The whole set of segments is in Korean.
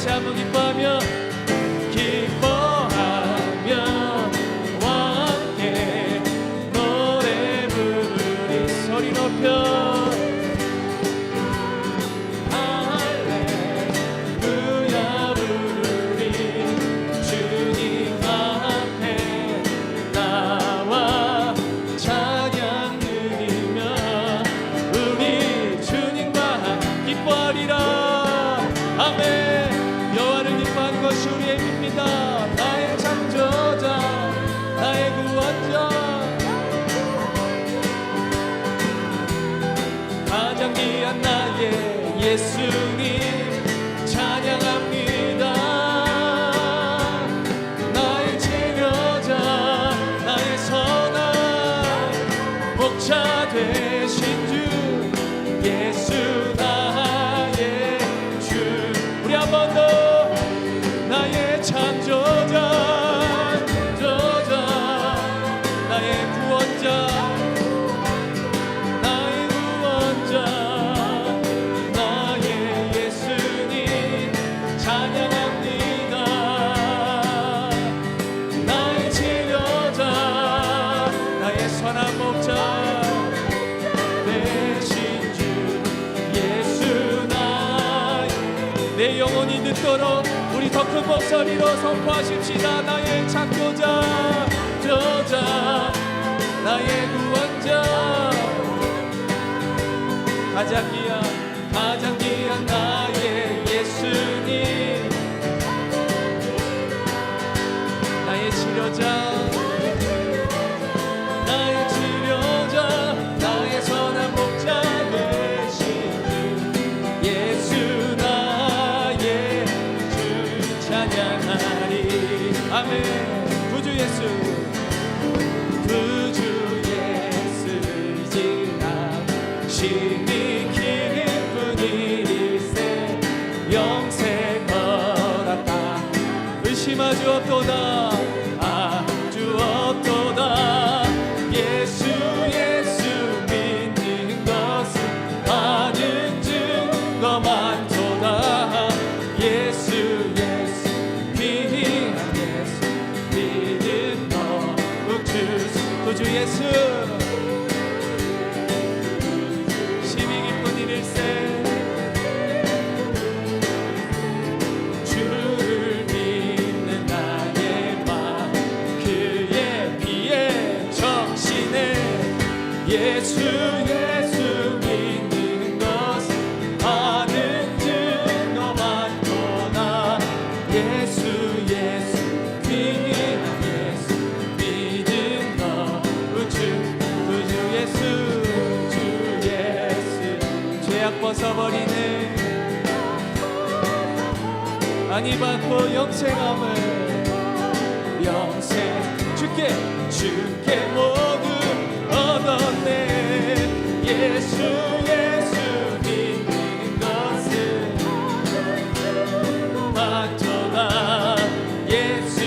다시 한번 기뻐하며 와 함께 노래 부르리 소리 높여 할렐루야 부르리 주님 앞에 나와 찬양 드리며 우리 주님과 기뻐하리라. 아멘. 여호와를 기뻐하는 것이 우리의 힘입니다. 나의 창조자 나의 구원자 가장 귀한 나의 예수님 찬양합니다. 나의 치료자 나의 선한 목자 되신 주 예수 나의 주. 우리 한 번 더 나의 창조자 나의 구원자 나의 예수님 찬양합니다. 나의 치료자 나의 선한 목자 되신 주 예수 내 영혼이 듣도록 우리 더 큰 목소리로 선포하십시다. 나의 창조자 나의 구원자 가장 귀한 나의 예수님 나의 치료자 나의 선한 목자 되신 주 예수 나의 주 찬양하리. 아멘. 구주 예수 심히 기쁜 일일세 영생 허락다. 의심하지 없도다 아주 없도다. 예수 믿는 것은 많은 증거 많도다. 예수 귀한 예수 믿는 것 구주 예수 주를 믿는 나의 맘 그의 피에 적시네. 예수 믿는 것은 많은 증거 많도다. 예수 귀한 예수 믿는 것 구주 예수 죄악 벗어버리네. 많이 받고 영생함을 주께 모두 얻었네. 예수 믿는 것은 많도다. 예수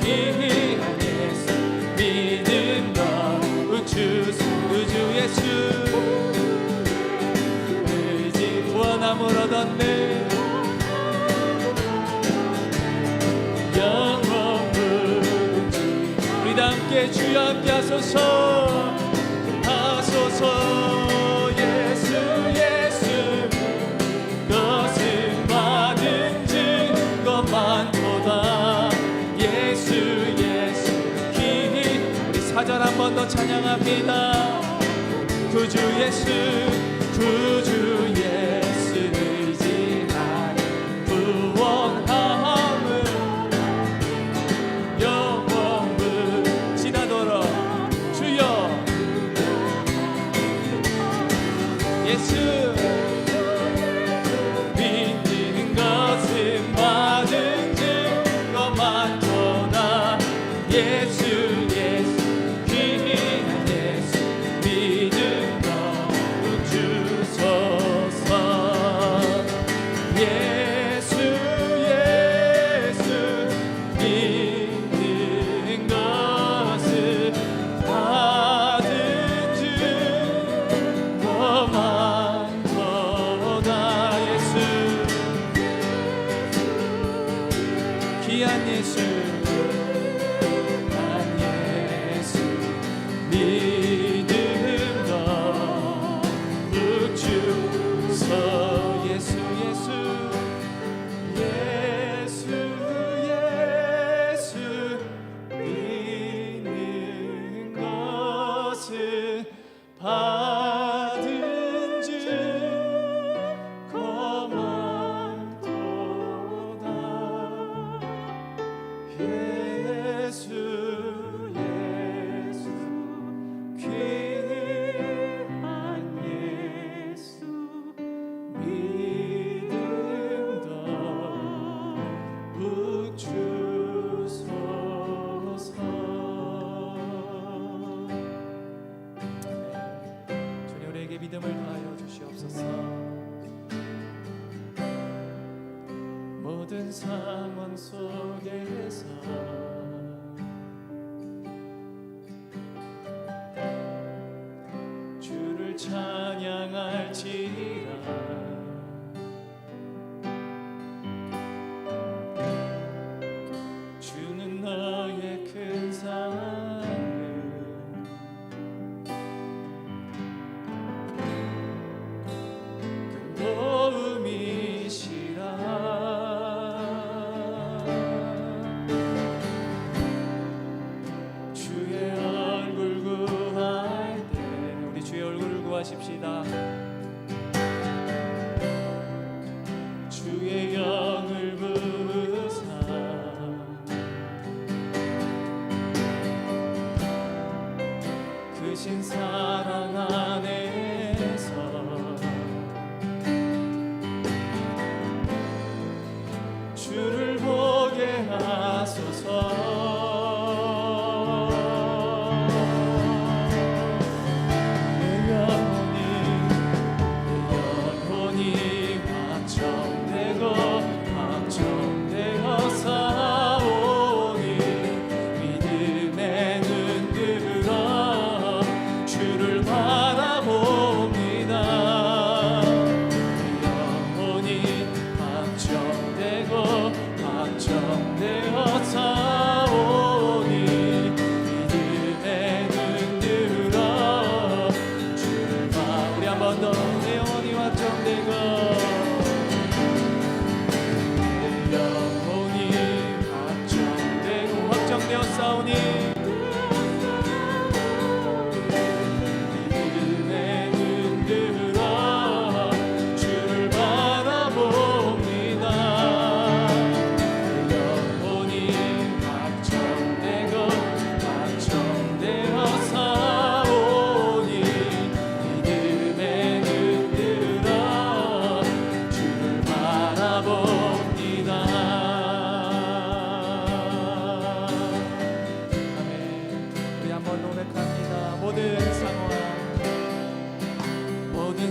귀한 예수 믿는 것 구주 예수 구원함을 얻었네. 영원 묵지 우리 다 함께 주여 함께 하소서. 예수 것은 많은 증거 많도다. 예수 귀히 우리 사절 한 번 더 찬양합니다. 구주 예수 의지하는 구원함을 영원을 지나도록 주여 예수 믿는 것은 많은 증거 많도다. 예수 귀한 예수 믿는 것 주소서. 귀한 예수 믿음과 부주소 예수 믿는 것은 받은 줄 고맙도다 예수 귀한 예수 믿음도 부주소서. 주님 우리에게 믿음을 더하여 주시옵소서. 모든 상황 속에서 주를 찬양할지라 주는 너의 큰 사랑을 큰 도움이시라 주의 얼굴 구할 때 우리 주의 얼굴을 구하십시다. 주의 영을 부으사 크신 사랑 안에서 주를 보게 하소서.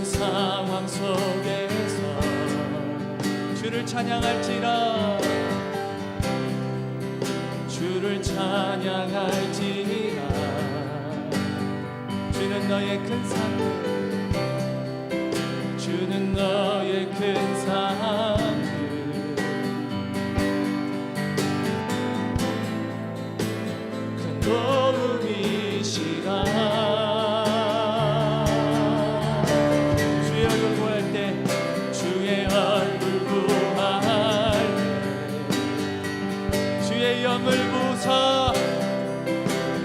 상황 속에서 주를 찬양할지라 주를 찬양할지라 주는 너의 큰 사랑 주는 너의 큰 사랑 큰 도움이시라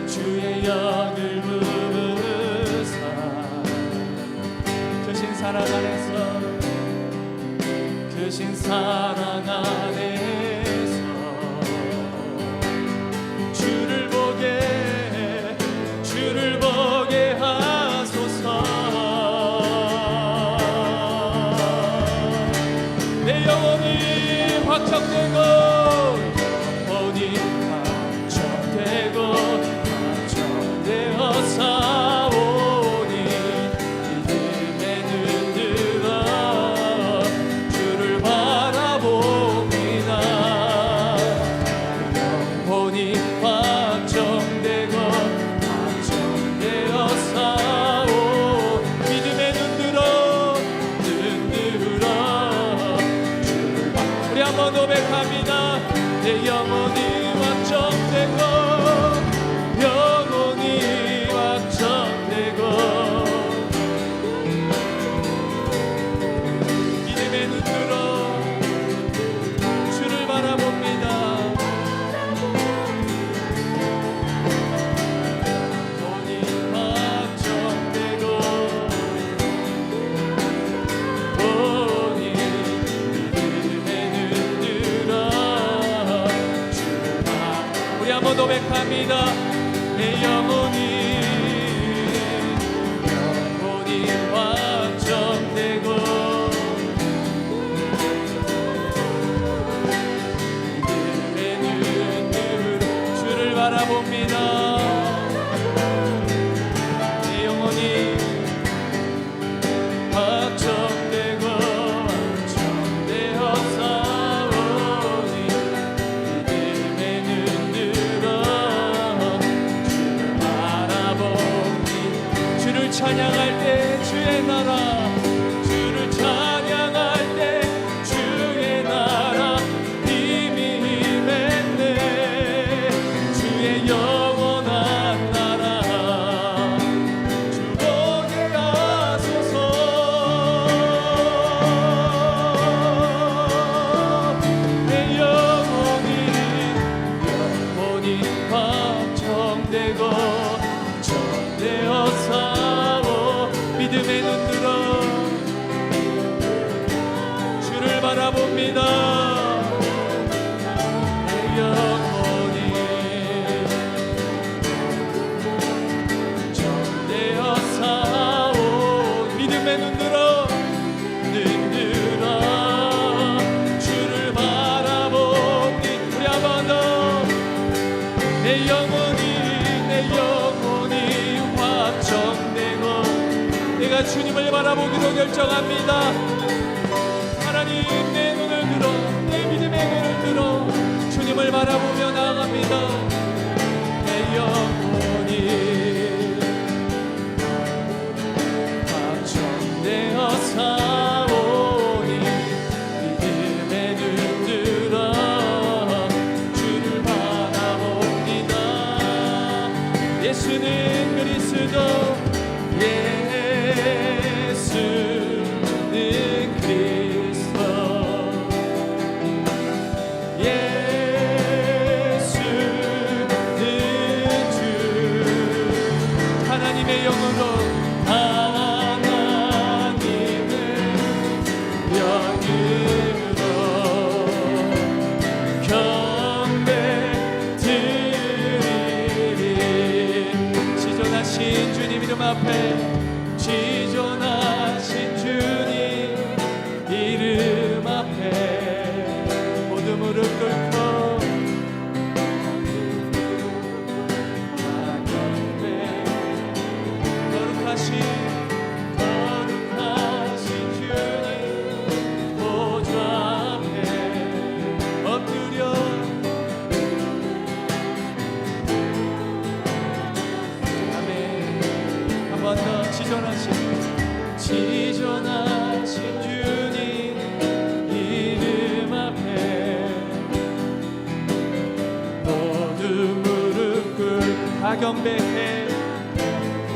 주의 영을 부으사 크신 사랑 안에서 크신 사랑 안에서 주를 보게 하소서. 내 영혼이 확정되고 사오니 믿음의 눈 들어 주를 바라봅니다. 영혼이 확정되어 사오 믿음의 눈 들어 주를 우리 한번 고백합니다. 내 영혼이 확정되고 영혼이 확정되고 믿음의 눈으로 주를 바라봅니다. 영혼이 확정되고 우리 한번 고백합니다. 내 영혼이 확정되고 믿음의 눈으로 주를 바라봅니다. 내 영혼이 확정되고 확정되어 싸우니 믿음의 눈으로 주를 바라보니 주를 찬양할 때 주의 나라 주를 찬양할 때 주의 나라 힘이 임했네. 주의 영원한 나라 주 보게 하소서. 내 영혼이 확정되고 확정되어 싸워 믿음의 눈으로 주를 바라봅니다. 내 영혼이 확정되어 싸워 믿음의 눈으로 주를 바라보니 우리 한 번 더 내 영혼이 확정되고 내가 주님을 바라보기로 결정합니다. 하나님 내 눈을 들어 내 믿음의 눈을 들어 주님을 바라보며 나아갑니다. 내 영혼이 확정되어 싸우니 믿음의 눈으로 주를 바라봅니다. 예수는 그리스도 예수는 그리스도 예수는 주 하나님의 영으로 하나님의 영으로 경배 드리리. 지존하신 주님 이름 앞에 지존하신 주님 이름 앞에 모두 무릎 꿇고 경배 거룩하신 주님 보좌 앞에 엎드려 아멘. 한 번 더 지존하신 주님 이름 앞에 모두 무릎 꿇고 경배해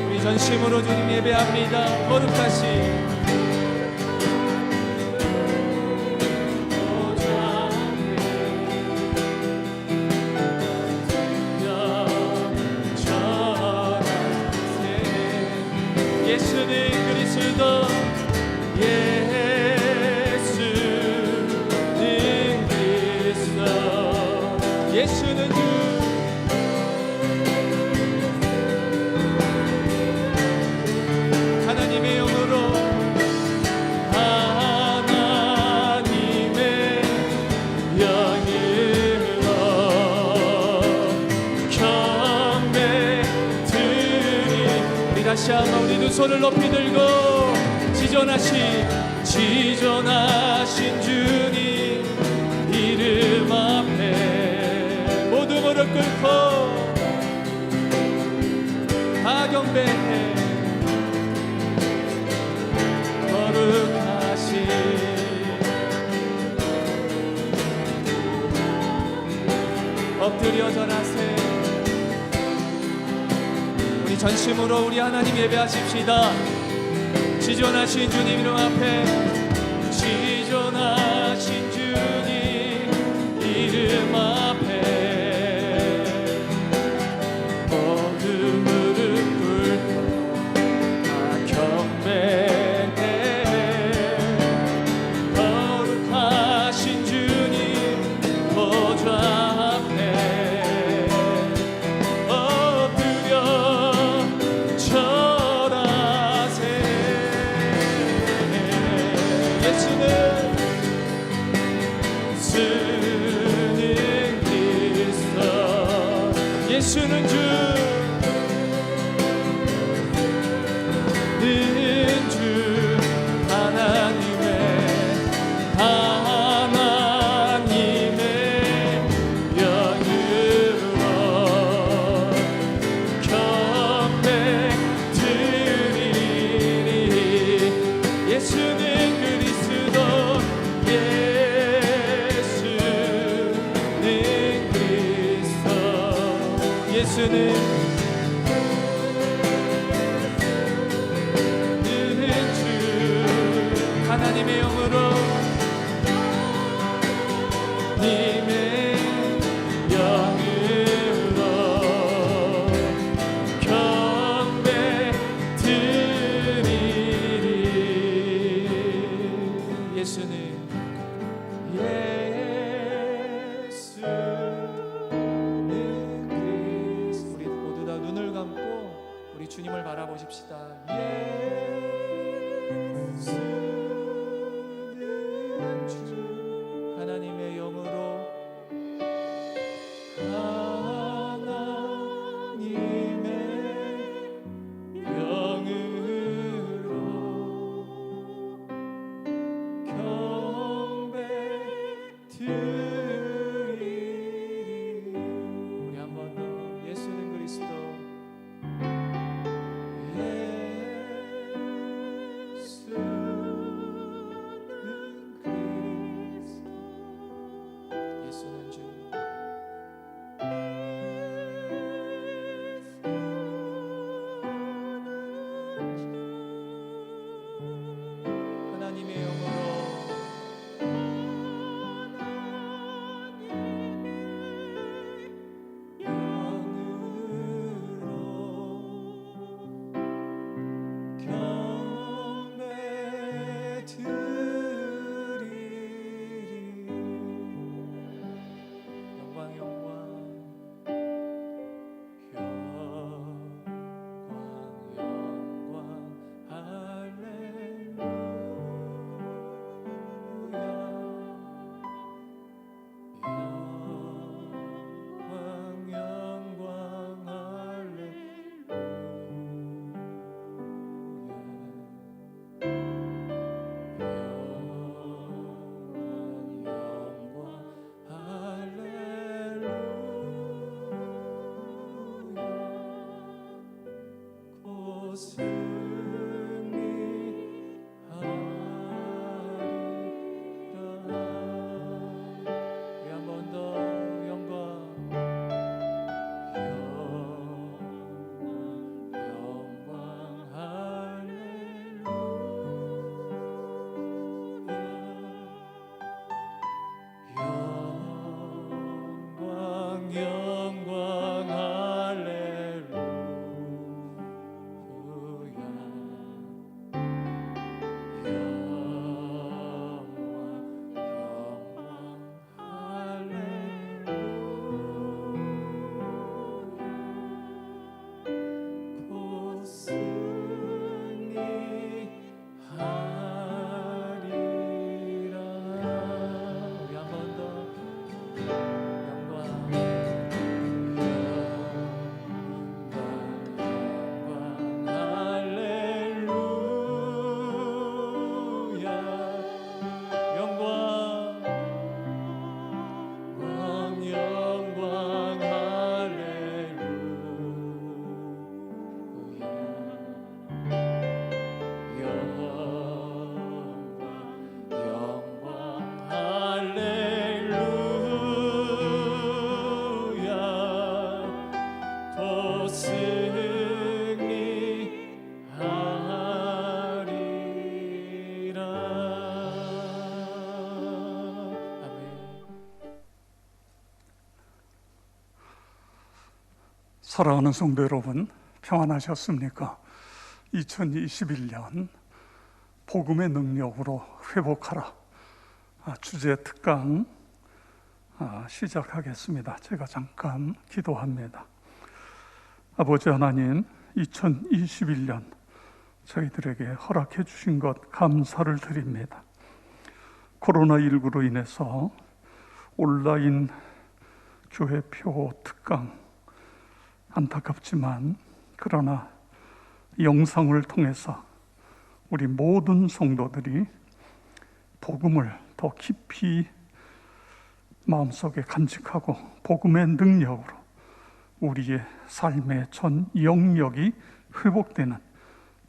우리 전심으로 주님 예배합니다. 거룩하신 예수는 그리스도 예수는 그리스도 예수는 주 하나님의 영으로 하나님의 영으로 경배 드리 우리 다시 한번 우리 두 손을 높이 들고 지존하신 주님 이름 앞에 모두 무릎 꿇고 다 경배해 거룩하신 엎드려 절하세. 우리 전심으로 우리 하나님 예배하십시다. 지존하신 주님 이름 앞에, 지존하신 주님 이름 앞에 모두 무릎 꿇고 다 경배해. 거룩하신 주님 보좌 앞에 엎드려 절하세. 예수는 그리스도, 예수는 주, 는 주, 하나님의 영으로 경배 드리리. 예수는 그리스도, 예수는 그리스도, 예수는 주, 하나님의 영으로, 님의 영으로 경배 드리리. 예수는 그리스도. 우리 모두 다 눈을 감고 우리 주님을 바라보십시다. 예수는 주, 하나님의 영으로, 하나님의 영으로 경배 드리리. 우리 한 번 더. 예수는 그리스도, 예수는 그리스도, 사랑하는 성도 여러분, 평안하셨습니까? 2021년 복음의 능력으로 회복하라 주제 특강 시작하겠습니다. 제가 잠깐 기도합니다. 아버지 하나님, 2021년 저희들에게 허락해 주신 것 감사를 드립니다. 코로나19로 인해서 온라인 교회표 특강 안타깝지만 그러나 영상을 통해서 우리 모든 성도들이 복음을 더 깊이 마음속에 간직하고 복음의 능력으로 우리의 삶의 전 영역이 회복되는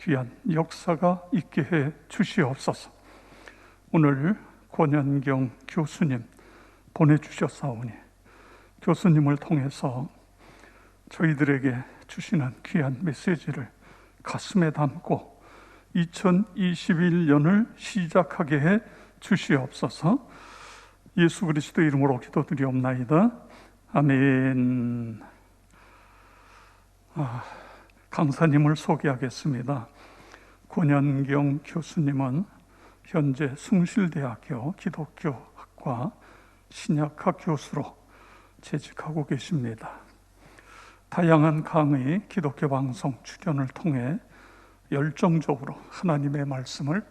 귀한 역사가 있게 해 주시옵소서. 오늘 권현경 교수님 보내주셨사오니 교수님을 통해서 저희들에게 주시는 귀한 메시지를 가슴에 담고 2021년을 시작하게 해 주시옵소서. 예수 그리스도 이름으로 기도드리옵나이다. 아멘. 강사님을 소개하겠습니다. 권현경 교수님은 현재 숭실대학교 기독교학과 신약학 교수로 재직하고 계십니다. 다양한 강의, 기독교 방송 출연을 통해 열정적으로 하나님의 말씀을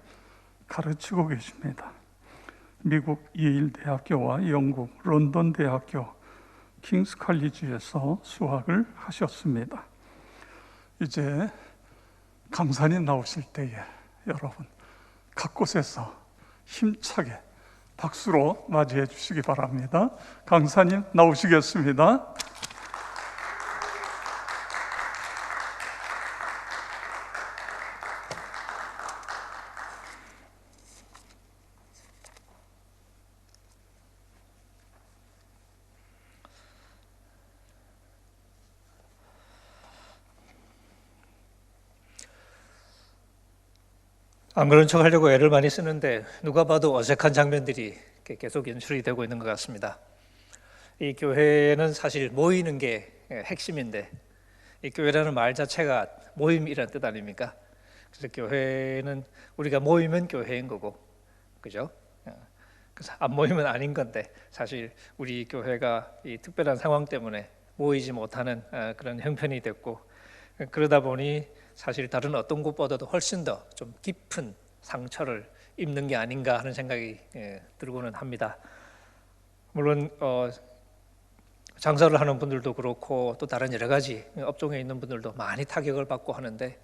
가르치고 계십니다. 미국 예일 대학교와 영국 런던 대학교 킹스 칼리지에서 수학을 하셨습니다. 이제 강사님 나오실 때에 여러분 각 곳에서 힘차게 박수로 맞이해 주시기 바랍니다. 강사님 나오시겠습니다. 안 그런 척 하려고 애를 많이 쓰는데 누가 봐도 어색한 장면들이 계속 연출이 되고 있는 것 같습니다. 이 교회는 사실 모이는 게 핵심인데 이 교회라는 말 자체가 모임이라는 뜻 아닙니까? 그래서 교회는 우리가 모이면 교회인 거고, 그죠? 그래서 안 모이면 아닌 건데 사실 우리 교회가 이 특별한 상황 때문에 모이지 못하는 그런 형편이 됐고, 그러다 보니 사실 다른 어떤 곳보다도 훨씬 더 좀 깊은 상처를 입는 게 아닌가 하는 생각이 들고는 합니다. 물론 장사를 하는 분들도 그렇고 또 다른 여러 가지 업종에 있는 분들도 많이 타격을 받고 하는데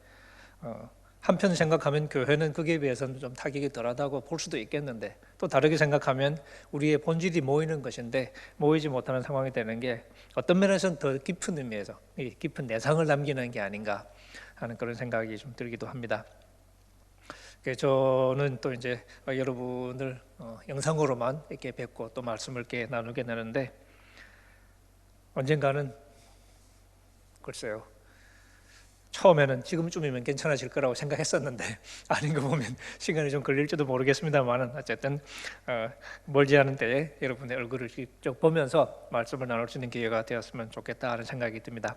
한편 생각하면 교회는 거기에 비해서는 좀 타격이 덜하다고 볼 수도 있겠는데 또 다르게 생각하면 우리의 본질이 모이는 것인데 모이지 못하는 상황이 되는 게 어떤 면에서는 더 깊은 의미에서 깊은 내상을 남기는 게 아닌가 하는 그런 생각이 좀 들기도 합니다. 저는 또 이제 여러분을 영상으로만 이렇게 뵙고 또 말씀을 이렇게 나누게 되는데 언젠가는 글쎄요. 처음에는 지금쯤이면 괜찮아질 거라고 생각했었는데 아닌 거 보면 시간이 좀 걸릴지도 모르겠습니다만은 어쨌든 멀지 않은 때에 여러분의 얼굴을 직접 보면서 말씀을 나눌 수 있는 기회가 되었으면 좋겠다 하는 생각이 듭니다.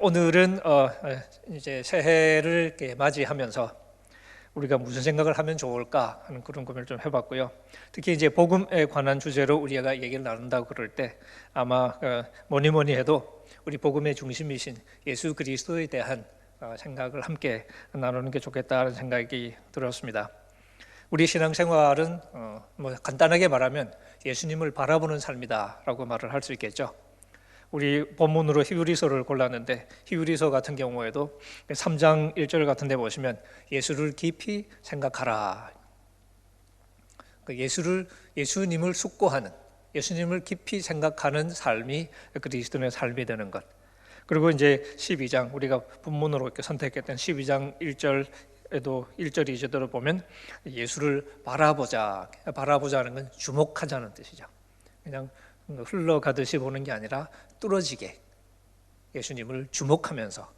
오늘은 이제 새해를 이렇게 맞이하면서 우리가 무슨 생각을 하면 좋을까 하는 그런 고민을 좀 해봤고요. 특히 이제 복음에 관한 주제로 우리가 얘기를 나눈다고 그럴 때 아마 뭐니 해도 우리 복음의 중심이신 예수 그리스도에 대한 생각을 함께 나누는 게 좋겠다는 생각이 들었습니다. 우리 신앙생활은 뭐 간단하게 말하면 예수님을 바라보는 삶이다라고 말을 할 수 있겠죠. 우리 본문으로 히브리서를 골랐는데 히브리서 같은 경우에도 3장 1절 같은 데 보시면 예수를 깊이 생각하라. 예수님을 숙고하는, 예수님을 깊이 생각하는 삶이 그리스도인의 삶이 되는 것. 그리고 이제 12장 우리가 본문으로 이렇게 선택했던 12장 1절에도 1절이 이제대로 보면 예수를 바라보자는 건 주목하자는 뜻이죠. 그냥 흘러가듯이 보는 게 아니라 뚫어지게 예수님을 주목하면서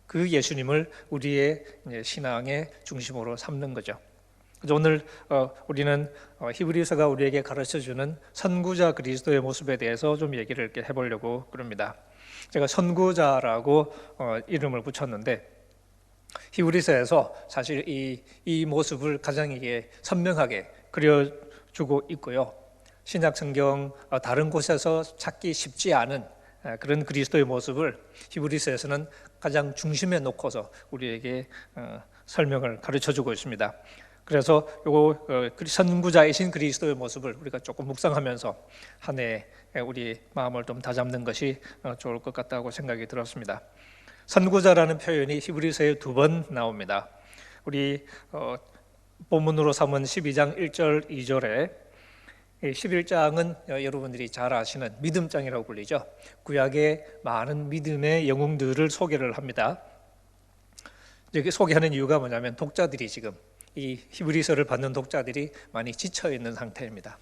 그 예수님을 우리의 신앙의 중심으로 삼는 거죠. 그래서 오늘 우리는 히브리서가 우리에게 가르쳐주는 선구자 그리스도의 모습에 대해서 좀 얘기를 이렇게 해보려고 그럽니다. 제가 선구자라고 이름을 붙였는데 히브리서에서 사실 이 모습을 가장 이게 선명하게 그려주고 있고요. 신약 성경 다른 곳에서 찾기 쉽지 않은 그런 그리스도의 모습을 히브리서에서는 가장 중심에 놓고서 우리에게 설명을 가르쳐주고 있습니다. 그래서 요거 선구자이신 그리스도의 모습을 우리가 조금 묵상하면서 한 해 우리 마음을 좀 다잡는 것이 좋을 것 같다고 생각이 들었습니다. 선구자라는 표현이 히브리서에 2번 나옵니다. 우리 본문으로 삼은 12장 1절 2절에 11장은 여러분들이 잘 아시는 믿음장이라고 불리죠. 구약의 많은 믿음의 영웅들을 소개를 합니다. 여기 소개하는 이유가 뭐냐면 독자들이 지금 이 히브리서를 받는 독자들이 많이 지쳐 있는 상태입니다.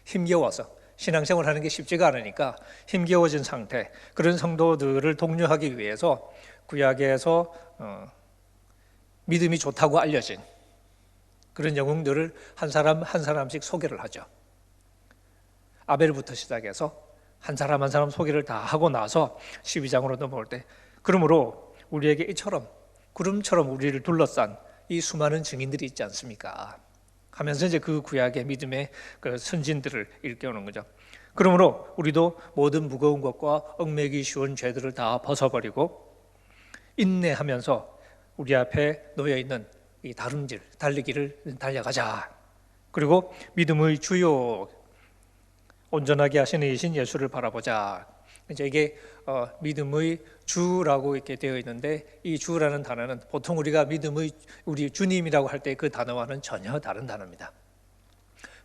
힘겨워서 신앙생활 하는 게 쉽지가 않으니까 힘겨워진 상태, 그런 성도들을 독려하기 위해서 구약에서 믿음이 좋다고 알려진 그런 영웅들을 한 사람 한 사람씩 소개를 하죠. 아벨부터 시작해서 한 사람 한 사람 소개를 다 하고 나서 12장으로 넘어올 때, 그러므로 우리에게 이처럼 구름처럼 우리를 둘러싼 이 수많은 증인들이 있지 않습니까? 하면서 이제 그 구약의 믿음의 그 선진들을 일깨우는 거죠. 그러므로 우리도 모든 무거운 것과 얽매기 쉬운 죄들을 다 벗어버리고 인내하면서 우리 앞에 놓여 있는 이 다름질 달리기를 달려가자. 그리고 믿음의 주요 온전하게 하시는 이신 예수를 바라보자. 이제 이게 믿음의 주라고 이렇게 되어 있는데, 이 주라는 단어는 보통 우리가 믿음의 우리 주님이라고 할 때 그 단어와는 전혀 다른 단어입니다.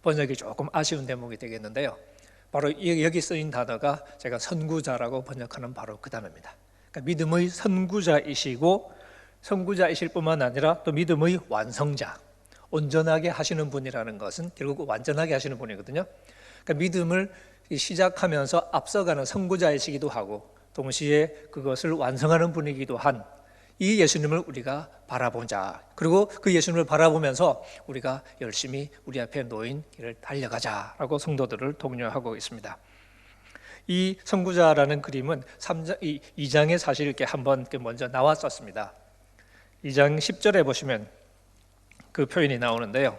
번역이 조금 아쉬운 대목이 되겠는데요. 바로 여기 쓰인 단어가 제가 선구자라고 번역하는 바로 그 단어입니다. 그러니까 믿음의 선구자이시고, 선구자이실 뿐만 아니라 또 믿음의 완성자, 온전하게 하시는 분이라는 것은 결국 완전하게 하시는 분이거든요. 그러니까 믿음을 시작하면서 앞서가는 선구자이시기도 하고 동시에 그것을 완성하는 분이기도 한 이 예수님을 우리가 바라보자. 그리고 그 예수님을 바라보면서 우리가 열심히 우리 앞에 놓인 길을 달려가자라고 성도들을 독려하고 있습니다. 이 선구자라는 그림은 2장에 사실 이렇게 한번 먼저 나왔었습니다. 2장 10절에 보시면 그 표현이 나오는데요.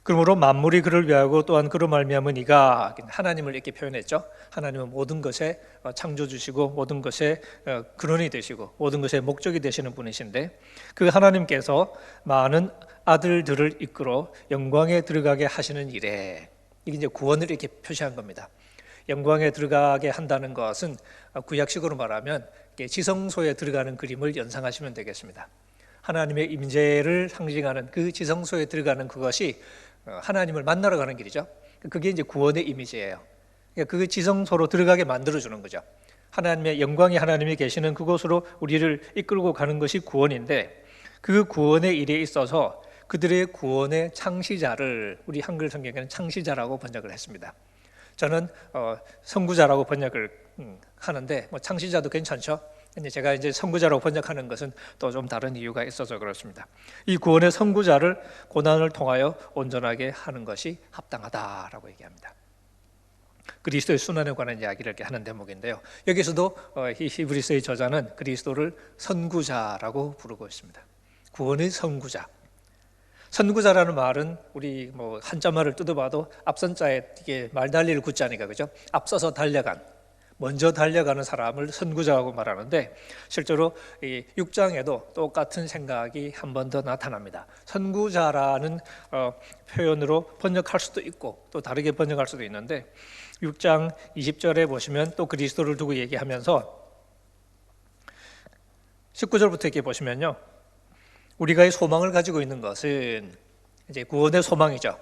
그러므로 만물이 그를 위하고 또한 그로 말미암은 이가, 하나님을 이렇게 표현했죠. 하나님은 모든 것에 창조주시고 모든 것에 근원이 되시고 모든 것의 목적이 되시는 분이신데, 그 하나님께서 많은 아들들을 이끌어 영광에 들어가게 하시는 일에, 이게 이제 구원을 이렇게 표시한 겁니다. 영광에 들어가게 한다는 것은 구약식으로 말하면 지성소에 들어가는 그림을 연상하시면 되겠습니다. 하나님의 임재를 상징하는 그 지성소에 들어가는 그것이 하나님을 만나러 가는 길이죠. 그게 이제 구원의 이미지예요. 그 지성소로 들어가게 만들어주는 거죠. 하나님의 영광이 하나님이 계시는 그곳으로 우리를 이끌고 가는 것이 구원인데, 그 구원의 일에 있어서 그들의 구원의 창시자를 우리 한글 성경에는 창시자라고 번역을 했습니다. 저는 선구자라고 번역을 하는데 뭐 창시자도 괜찮죠. 근데 제가 이제 선구자라고 번역하는 것은 또 좀 다른 이유가 있어서 그렇습니다. 이 구원의 선구자를 고난을 통하여 온전하게 하는 것이 합당하다라고 얘기합니다. 그리스도의 순환에 관한 이야기를 이렇게 하는 대목인데요. 여기서도 이 히브리서의 저자는 그리스도를 선구자라고 부르고 있습니다. 구원의 선구자. 선구자라는 말은 우리 뭐 한자말을 뜯어봐도 앞선자에 이게 말달릴 구자니까, 그죠? 앞서서 달려간, 먼저 달려가는 사람을 선구자라고 말하는데, 실제로 이 6장에도 똑같은 생각이 한 번 더 나타납니다. 선구자라는 표현으로 번역할 수도 있고 또 다르게 번역할 수도 있는데, 6장 20절에 보시면 또 그리스도를 두고 얘기하면서 19절부터 이렇게 보시면요, 우리가 이 소망을 가지고 있는 것은 이제 구원의 소망이죠.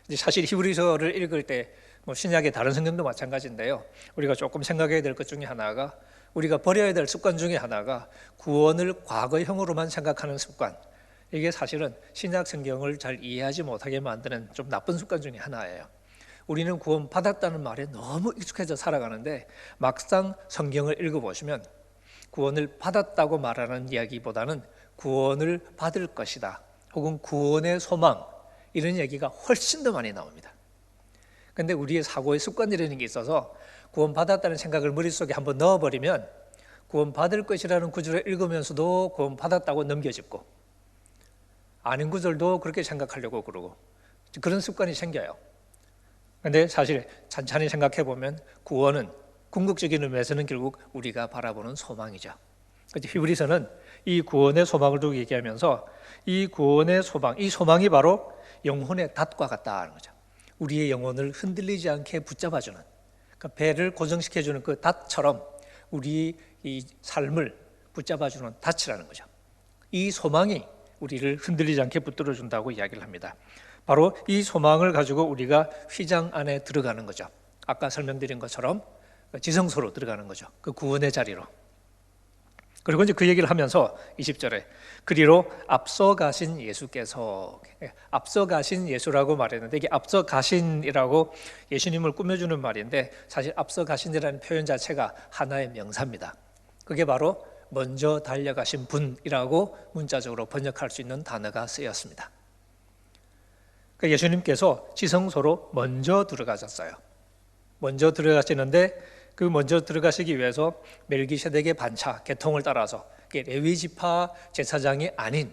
이제 사실 히브리서를 읽을 때 뭐 신약의 다른 성경도 마찬가지인데요. 우리가 조금 생각해야 될 것 중에 하나가, 우리가 버려야 될 습관 중에 하나가 구원을 과거형으로만 생각하는 습관. 이게 사실은 신약 성경을 잘 이해하지 못하게 만드는 좀 나쁜 습관 중에 하나예요. 우리는 구원 받았다는 말에 너무 익숙해져 살아가는데, 막상 성경을 읽어보시면 구원을 받았다고 말하는 이야기보다는 구원을 받을 것이다, 혹은 구원의 소망, 이런 얘기가 훨씬 더 많이 나옵니다. 그런데 우리의 사고의 습관이라는 게 있어서 구원받았다는 생각을 머릿속에 한번 넣어버리면 구원받을 것이라는 구절을 읽으면서도 구원받았다고 넘겨짚고, 아닌 구절도 그렇게 생각하려고 그러고, 그런 습관이 생겨요. 그런데 사실 찬찬히 생각해 보면 구원은 궁극적인 의미에서는 결국 우리가 바라보는 소망이죠. 그래서 히브리서는 이 구원의 소망을 두고 얘기하면서 이 구원의 소망, 이 소망이 바로 영혼의 닷과 같다는 거죠. 우리의 영혼을 흔들리지 않게 붙잡아주는, 그러니까 배를 고정시켜주는 그 닷처럼 우리 이 삶을 붙잡아주는 닷이라는 거죠. 이 소망이 우리를 흔들리지 않게 붙들어준다고 이야기를 합니다. 바로 이 소망을 가지고 우리가 휘장 안에 들어가는 거죠. 아까 설명드린 것처럼 지성소로 들어가는 거죠. 그 구원의 자리로. 그리고 이제 그 얘기를 하면서 20절에 그리로 앞서가신 예수께서, 앞서가신 예수라고 말했는데, 이게 앞서가신이라고 예수님을 꾸며주는 말인데, 사실 앞서가신이라는 표현 자체가 하나의 명사입니다. 그게 바로 먼저 달려가신 분이라고 문자적으로 번역할 수 있는 단어가 쓰였습니다. 그러니까 예수님께서 지성소로 먼저 들어가셨어요. 먼저 들어가시는데, 그 먼저 들어가시기 위해서 멜기세덱의 반차 계통을 따라서, 레위 지파 제사장이 아닌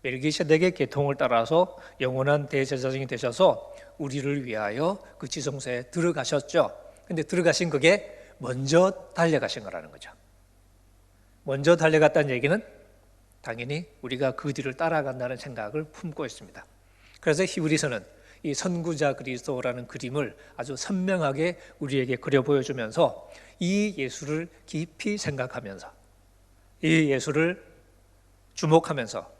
멜기세덱의 계통을 따라서 영원한 대제사장이 되셔서 우리를 위하여 그 지성소에 들어가셨죠. 근데 들어가신 그게 먼저 달려가신 거라는 거죠. 먼저 달려갔다는 얘기는 당연히 우리가 그 뒤를 따라간다는 생각을 품고 있습니다. 그래서 히브리서는 이 선구자 그리스도라는 그림을 아주 선명하게 우리에게 그려 보여주면서 이 예수를 깊이 생각하면서, 이 예수를 주목하면서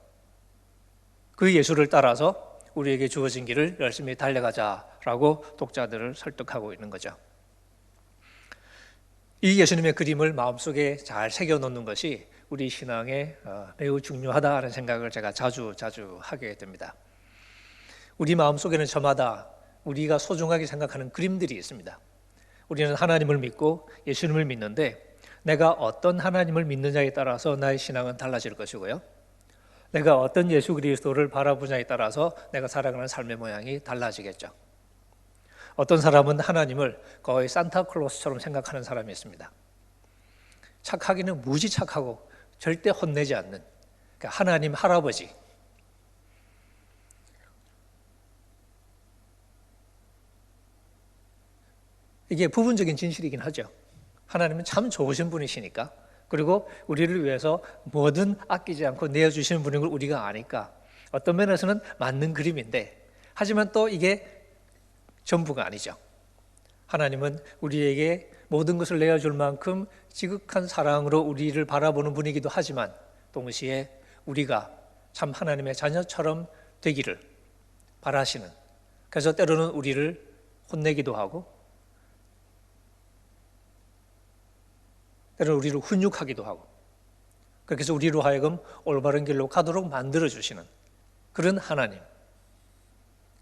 그 예수를 따라서 우리에게 주어진 길을 열심히 달려가자라고 독자들을 설득하고 있는 거죠. 이 예수님의 그림을 마음속에 잘 새겨놓는 것이 우리 신앙에 매우 중요하다는 생각을 제가 자주 하게 됩니다. 우리 마음속에는 저마다 우리가 소중하게 생각하는 그림들이 있습니다. 우리는 하나님을 믿고 예수님을 믿는데, 내가 어떤 하나님을 믿느냐에 따라서 나의 신앙은 달라질 것이고요, 내가 어떤 예수 그리스도를 바라보냐에 따라서 내가 살아가는 삶의 모양이 달라지겠죠. 어떤 사람은 하나님을 거의 산타클로스처럼 생각하는 사람이 있습니다. 착하기는 무지 착하고 절대 혼내지 않는, 그러니까 하나님 할아버지. 이게 부분적인 진실이긴 하죠. 하나님은 참 좋으신 분이시니까, 그리고 우리를 위해서 뭐든 아끼지 않고 내어주시는 분인 걸 우리가 아니까 어떤 면에서는 맞는 그림인데, 하지만 또 이게 전부가 아니죠. 하나님은 우리에게 모든 것을 내어줄 만큼 지극한 사랑으로 우리를 바라보는 분이기도 하지만, 동시에 우리가 참 하나님의 자녀처럼 되기를 바라시는, 그래서 때로는 우리를 혼내기도 하고 때로는 우리를 훈육하기도 하고, 그렇게 해서 우리로 하여금 올바른 길로 가도록 만들어주시는 그런 하나님.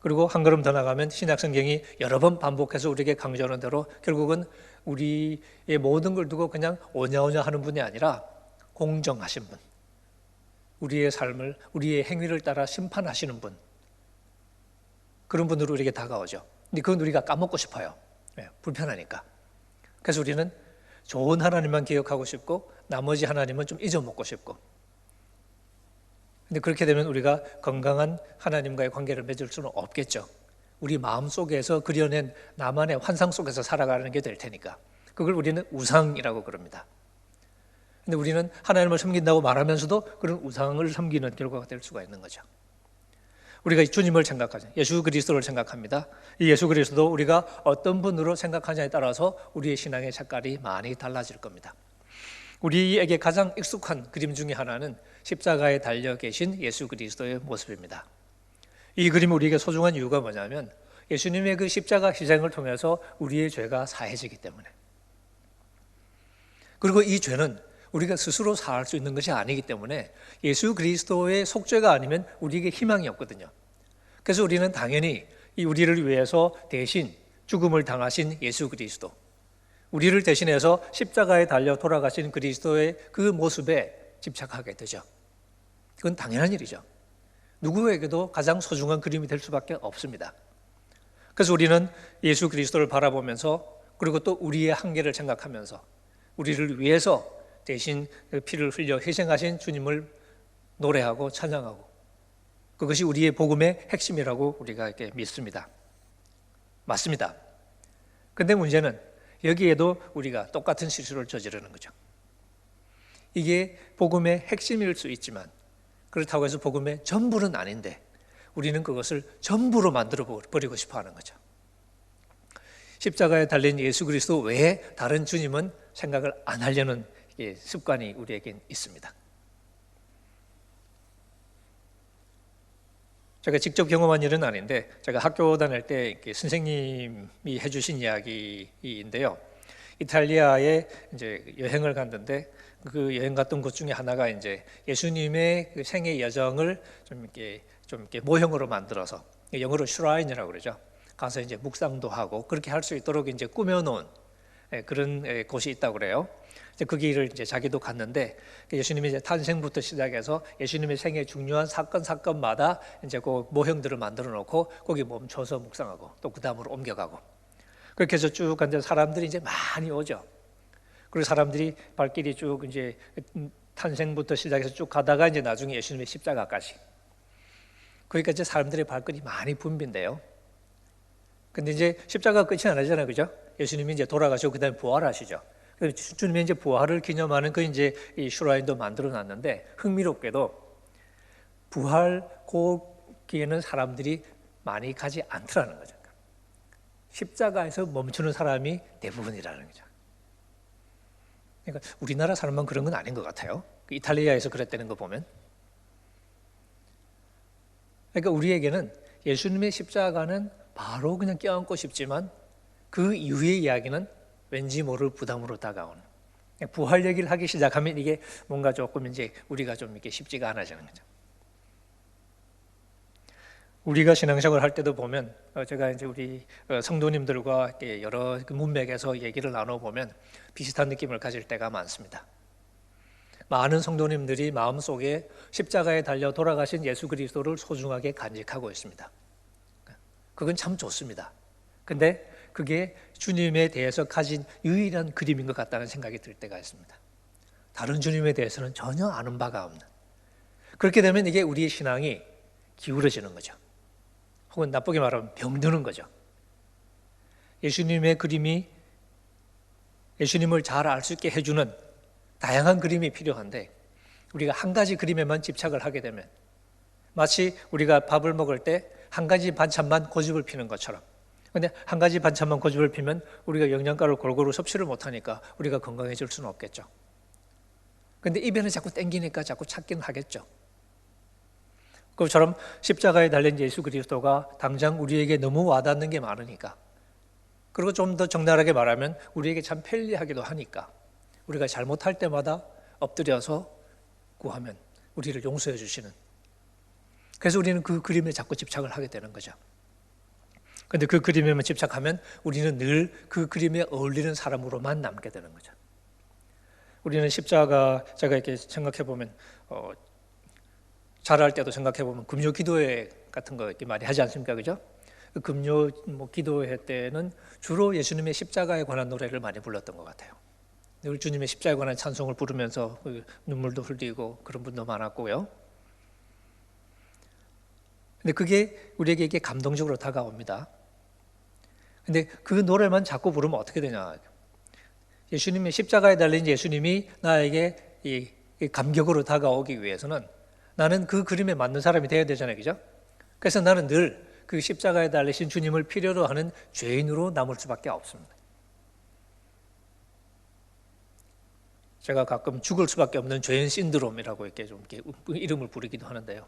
그리고 한 걸음 더 나가면 신약 성경이 여러 번 반복해서 우리에게 강조하는 대로 결국은 우리의 모든 걸 두고 그냥 오냐오냐 하는 분이 아니라 공정하신 분, 우리의 삶을, 우리의 행위를 따라 심판하시는 분, 그런 분으로 우리에게 다가오죠. 근데 그건 우리가 까먹고 싶어요. 불편하니까. 그래서 우리는 좋은 하나님만 기억하고 싶고 나머지 하나님은 좀 잊어먹고 싶고, 근데 그렇게 되면 우리가 건강한 하나님과의 관계를 맺을 수는 없겠죠. 우리 마음속에서 그려낸 나만의 환상 속에서 살아가는 게 될 테니까. 그걸 우리는 우상이라고 그럽니다. 근데 우리는 하나님을 섬긴다고 말하면서도 그런 우상을 섬기는 결과가 될 수가 있는 거죠. 우리가 주님을 생각하죠. 예수 그리스도를 생각합니다. 이 예수 그리스도 우리가 어떤 분으로 생각하냐에 따라서 우리의 신앙의 색깔이 많이 달라질 겁니다. 우리에게 가장 익숙한 그림 중에 하나는 십자가에 달려 계신 예수 그리스도의 모습입니다. 이 그림이 우리에게 소중한 이유가 뭐냐면, 예수님의 그 십자가 희생을 통해서 우리의 죄가 사해지기 때문에, 그리고 이 죄는 우리가 스스로 사할 수 있는 것이 아니기 때문에 예수 그리스도의 속죄가 아니면 우리에게 희망이 없거든요. 그래서 우리는 당연히 이 우리를 위해서 대신 죽음을 당하신 예수 그리스도, 우리를 대신해서 십자가에 달려 돌아가신 그리스도의 그 모습에 집착하게 되죠. 그건 당연한 일이죠. 누구에게도 가장 소중한 그림이 될 수밖에 없습니다. 그래서 우리는 예수 그리스도를 바라보면서 그리고 또 우리의 한계를 생각하면서 우리를 위해서 대신 피를 흘려 희생하신 주님을 노래하고 찬양하고 그것이 우리의 복음의 핵심이라고 우리가 이렇게 믿습니다. 맞습니다. 근데 문제는 여기에도 우리가 똑같은 실수를 저지르는 거죠. 이게 복음의 핵심일 수 있지만 그렇다고 해서 복음의 전부는 아닌데 우리는 그것을 전부로 만들어 버리고 싶어 하는 거죠. 십자가에 달린 예수 그리스도 외에 다른 주님은 생각을 안 하려는 습관이 우리에겐 있습니다. 제가 직접 경험한 일은 아닌데 제가 학교 다닐 때 선생님이 해주신 이야기인데요. 이탈리아에 이제 여행을 갔는데 그 여행 갔던 곳 중에 하나가 이제 예수님의 그 생애 여정을 좀 이렇게 모형으로 만들어서 영어로 슈라인이라고 그러죠. 가서 이제 묵상도 하고 그렇게 할 수 있도록 이제 꾸며놓은 그런 곳이 있다고 그래요. 그 길을 이제 자기도 갔는데 예수님의 이제 탄생부터 시작해서 예수님의 생애 중요한 사건마다 이제 그 모형들을 만들어 놓고 거기 멈춰서 묵상하고 또 그 다음으로 옮겨가고 그렇게 해서 쭉 갔는데 사람들이 이제 많이 오죠. 그리고 사람들이 발길이 쭉 이제 탄생부터 시작해서 쭉 가다가 이제 나중에 예수님의 십자가까지 그러니까 이제 사람들의 발길이 많이 붐빈대요. 근데 이제 십자가 끝이 아니잖아요, 그죠? 예수님이 이제 돌아가시고 그다음에 부활하시죠. 주님이 이제 부활을 기념하는 그 이제 이 슈라인도 만들어놨는데 흥미롭게도 부활 거기에는 사람들이 많이 가지 않더라는 거죠. 십자가에서 멈추는 사람이 대부분이라는 거죠. 그러니까 우리나라 사람만 그런 건 아닌 것 같아요. 이탈리아에서 그랬다는 거 보면. 그러니까 우리에게는 예수님의 십자가는 바로 그냥 껴안고 싶지만 그 이후의 이야기는 왠지 모를 부담으로 다가오는 부활 얘기를 하기 시작하면 이게 뭔가 조금 이제 우리가 좀 이렇게 쉽지가 않아지는 거죠. 우리가 신앙생활 할 때도 보면 제가 이제 우리 성도님들과 여러 문맥에서 얘기를 나눠보면 비슷한 느낌을 가질 때가 많습니다. 많은 성도님들이 마음속에 십자가에 달려 돌아가신 예수 그리스도를 소중하게 간직하고 있습니다. 그건 참 좋습니다. 근데 그게 주님에 대해서 가진 유일한 그림인 것 같다는 생각이 들 때가 있습니다. 다른 주님에 대해서는 전혀 아는 바가 없는. 그렇게 되면 이게 우리의 신앙이 기울어지는 거죠. 혹은 나쁘게 말하면 병드는 거죠. 예수님의 그림이 예수님을 잘 알 수 있게 해주는 다양한 그림이 필요한데 우리가 한 가지 그림에만 집착을 하게 되면 마치 우리가 밥을 먹을 때 한 가지 반찬만 고집을 피는 것처럼 근데 한 가지 반찬만 고집을 피면 우리가 영양가를 골고루 섭취를 못하니까 우리가 건강해질 수는 없겠죠. 근데 입에는 자꾸 땡기니까 자꾸 찾긴 하겠죠. 그것처럼 십자가에 달린 예수 그리스도가 당장 우리에게 너무 와닿는 게 많으니까 그리고 좀 더 적나라하게 말하면 우리에게 참 편리하기도 하니까 우리가 잘못할 때마다 엎드려서 구하면 우리를 용서해 주시는 그래서 우리는 그 그림에 자꾸 집착을 하게 되는 거죠. 그런데 그 그림에만 집착하면 우리는 늘 그 그림에 어울리는 사람으로만 남게 되는 거죠. 우리는 십자가 제가 이렇게 생각해 보면 잘할 때도 생각해 보면 금요 기도회 같은 거 이렇게 많이 하지 않습니까, 그죠? 그 금요 기도회 때는 주로 예수님의 십자가에 관한 노래를 많이 불렀던 것 같아요. 늘 주님의 십자가에 관한 찬송을 부르면서 눈물도 흘리고 그런 분도 많았고요. 근데 그게 우리에게 이게 감동적으로 다가옵니다. 근데 그 노래만 자꾸 부르면 어떻게 되냐? 예수님의 십자가에 달린 예수님이 나에게 이 감격으로 다가오기 위해서는 나는 그 그림에 맞는 사람이 되어야 되잖아요, 그죠? 그래서 나는 늘 그 십자가에 달리신 주님을 필요로 하는 죄인으로 남을 수밖에 없습니다. 제가 가끔 죽을 수밖에 없는 죄인 신드롬이라고 이렇게 좀 이렇게 이름을 부르기도 하는데요.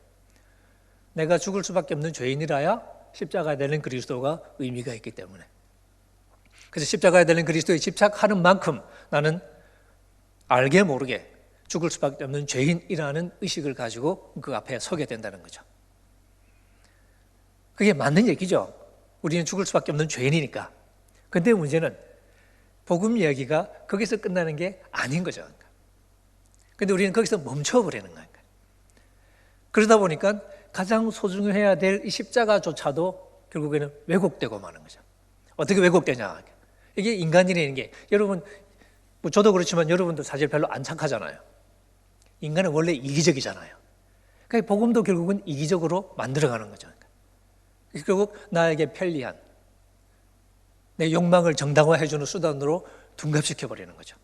내가 죽을 수밖에 없는 죄인이라야 십자가에 달린 그리스도가 의미가 있기 때문에. 그래서 십자가에 달린 그리스도에 집착하는 만큼 나는 알게 모르게 죽을 수밖에 없는 죄인이라는 의식을 가지고 그 앞에 서게 된다는 거죠. 그게 맞는 얘기죠. 우리는 죽을 수밖에 없는 죄인이니까. 근데 문제는 복음 이야기가 거기서 끝나는 게 아닌 거죠. 근데 우리는 거기서 멈춰버리는 거예요. 그러다 보니까 가장 소중해야 될 이 십자가조차도 결국에는 왜곡되고 마는 거죠. 어떻게 왜곡되냐? 이게 인간이라는 게, 여러분, 뭐 저도 그렇지만 여러분도 사실 별로 안 착하잖아요. 인간은 원래 이기적이잖아요. 그러니까 복음도 결국은 이기적으로 만들어가는 거죠. 결국 나에게 편리한, 내 욕망을 정당화해주는 수단으로 둔갑시켜버리는 거죠.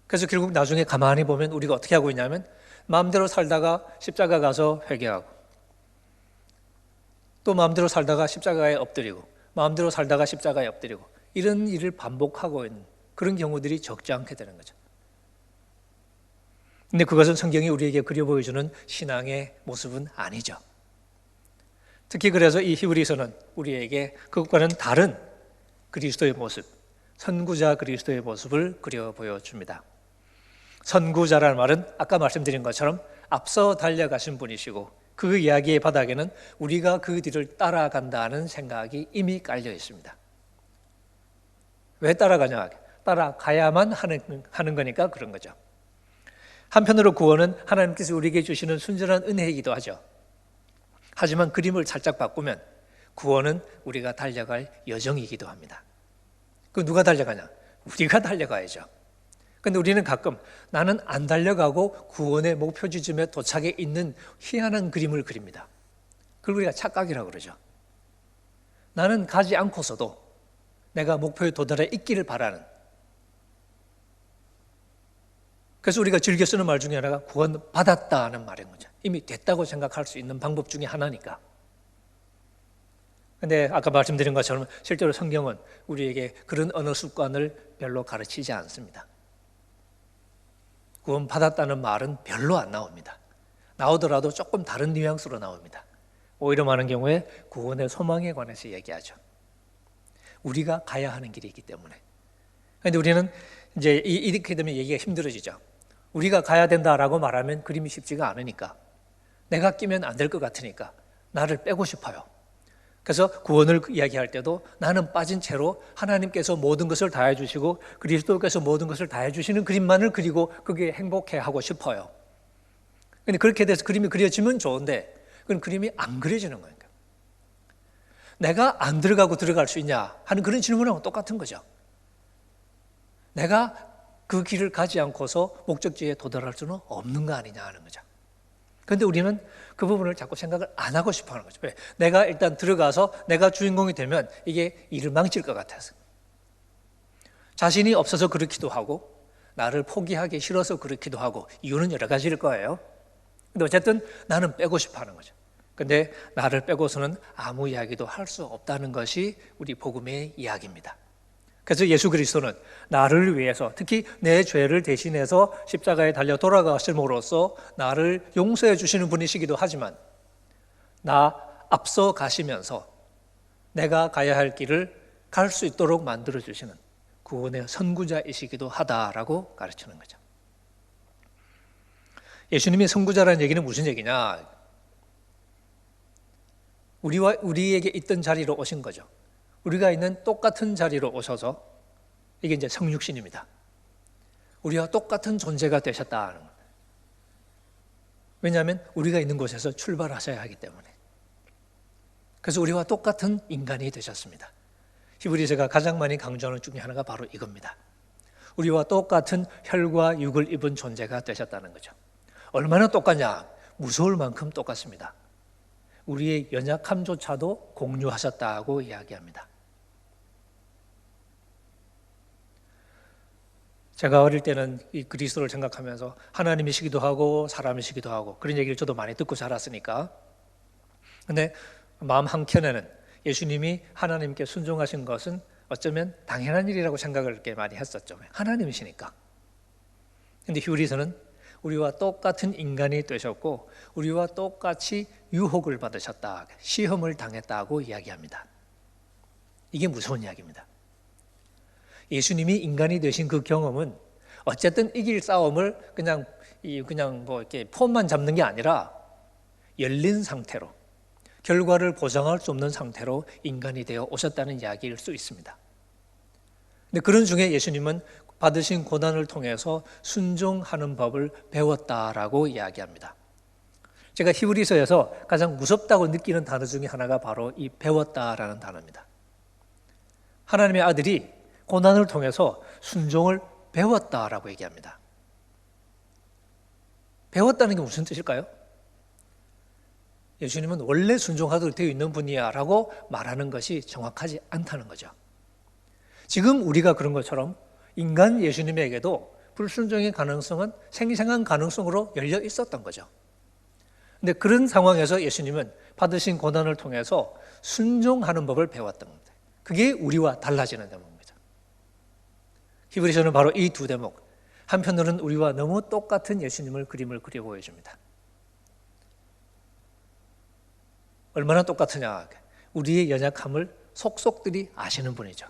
그래서 결국 나중에 가만히 보면 우리가 어떻게 하고 있냐면, 마음대로 살다가 십자가 가서 회개하고, 또 마음대로 살다가 십자가에 엎드리고, 마음대로 살다가 십자가에 엎드리고, 이런 일을 반복하고 있는 그런 경우들이 적지 않게 되는 거죠. 근데 그것은 성경이 우리에게 그려 보여주는 신앙의 모습은 아니죠. 특히 그래서 이 히브리서는 우리에게 그것과는 다른 그리스도의 모습, 선구자 그리스도의 모습을 그려 보여줍니다. 선구자라는 말은 아까 말씀드린 것처럼 앞서 달려가신 분이시고, 그 이야기의 바닥에는 우리가 그 뒤를 따라간다는 생각이 이미 깔려 있습니다. 왜 따라가냐? 따라가야만 하는 거니까 그런 거죠. 한편으로 구원은 하나님께서 우리에게 주시는 순전한 은혜이기도 하죠. 하지만 그림을 살짝 바꾸면 구원은 우리가 달려갈 여정이기도 합니다. 그 누가 달려가냐? 우리가 달려가야죠. 그런데 우리는 가끔 나는 안 달려가고 구원의 목표 지점에 도착해 있는 희한한 그림을 그립니다. 그걸 우리가 착각이라고 그러죠. 나는 가지 않고서도 내가 목표에 도달해 있기를 바라는, 그래서 우리가 즐겨 쓰는 말 중에 하나가 구원 받았다는 말인 거죠. 이미 됐다고 생각할 수 있는 방법 중에 하나니까. 근데 아까 말씀드린 것처럼 실제로 성경은 우리에게 그런 언어 습관을 별로 가르치지 않습니다. 구원 받았다는 말은 별로 안 나옵니다. 나오더라도 조금 다른 뉘앙스로 나옵니다. 오히려 많은 경우에 구원의 소망에 관해서 얘기하죠. 우리가 가야 하는 길이 있기 때문에. 그런데 우리는 이제 이렇게 되면 얘기가 힘들어지죠. 우리가 가야 된다라고 말하면 그림이 쉽지가 않으니까, 내가 끼면 안 될 것 같으니까 나를 빼고 싶어요. 그래서 구원을 이야기할 때도 나는 빠진 채로 하나님께서 모든 것을 다 해주시고 그리스도께서 모든 것을 다 해주시는 그림만을 그리고 그게 행복해하고 싶어요. 근데 그렇게 돼서 그림이 그려지면 좋은데 그건 그림이 안 그려지는 거예요. 내가 안 들어가고 들어갈 수 있냐 하는 그런 질문하고 똑같은 거죠. 내가 그 길을 가지 않고서 목적지에 도달할 수는 없는 거 아니냐 하는 거죠. 그런데 우리는 그 부분을 자꾸 생각을 안 하고 싶어 하는 거죠. 왜? 내가 일단 들어가서 내가 주인공이 되면 이게 일을 망칠 것 같아서. 자신이 없어서 그렇기도 하고, 나를 포기하기 싫어서 그렇기도 하고, 이유는 여러 가지일 거예요. 근데 어쨌든 나는 빼고 싶어 하는 거죠. 근데 나를 빼고서는 아무 이야기도 할 수 없다는 것이 우리 복음의 이야기입니다. 그래서 예수 그리스도는 나를 위해서, 특히 내 죄를 대신해서 십자가에 달려 돌아가심으로써 나를 용서해 주시는 분이시기도 하지만, 나 앞서 가시면서 내가 가야 할 길을 갈 수 있도록 만들어 주시는 구원의 선구자이시기도 하다라고 가르치는 거죠. 예수님이 선구자라는 얘기는 무슨 얘기냐? 우리에게 있던 자리로 오신 거죠. 우리가 있는 똑같은 자리로 오셔서, 이게 이제 성육신입니다. 우리와 똑같은 존재가 되셨다는 거예요. 왜냐하면 우리가 있는 곳에서 출발하셔야 하기 때문에. 그래서 우리와 똑같은 인간이 되셨습니다. 히브리서가 가장 많이 강조하는 중에 하나가 바로 이겁니다. 우리와 똑같은 혈과 육을 입은 존재가 되셨다는 거죠. 얼마나 똑같냐? 무서울 만큼 똑같습니다. 우리의 연약함조차도 공유하셨다고 이야기합니다. 제가 어릴 때는 이 그리스도를 생각하면서 하나님이시기도 하고 사람이시기도 하고 그런 얘기를 저도 많이 듣고 자랐으니까, 근데 마음 한켠에는 예수님이 하나님께 순종하신 것은 어쩌면 당연한 일이라고 생각을 이렇게 많이 했었죠. 하나님이시니까. 근데 히브리서는 우리와 똑같은 인간이 되셨고 우리와 똑같이 유혹을 받으셨다, 시험을 당했다고 이야기합니다. 이게 무서운 이야기입니다. 예수님이 인간이 되신 그 경험은 어쨌든 이길 싸움을 그냥 뭐 이렇게 폼만 잡는 게 아니라 열린 상태로, 결과를 보장할 수 없는 상태로 인간이 되어 오셨다는 이야기일 수 있습니다. 근데 그런 중에 예수님은 받으신 고난을 통해서 순종하는 법을 배웠다라고 이야기합니다. 제가 히브리서에서 가장 무섭다고 느끼는 단어 중에 하나가 바로 이 배웠다라는 단어입니다. 하나님의 아들이 고난을 통해서 순종을 배웠다라고 얘기합니다. 배웠다는 게 무슨 뜻일까요? 예수님은 원래 순종하도록 되어 있는 분이야 라고 말하는 것이 정확하지 않다는 거죠. 지금 우리가 그런 것처럼 인간 예수님에게도 불순종의 가능성은 생생한 가능성으로 열려 있었던 거죠. 근데 그런 상황에서 예수님은 받으신 고난을 통해서 순종하는 법을 배웠던 겁니다. 그게 우리와 달라지는 대목입니다. 히브리서는 바로 이 두 대목, 한편으로는 우리와 너무 똑같은 예수님을 그림을 그려 보여줍니다. 얼마나 똑같으냐? 우리의 연약함을 속속들이 아시는 분이죠.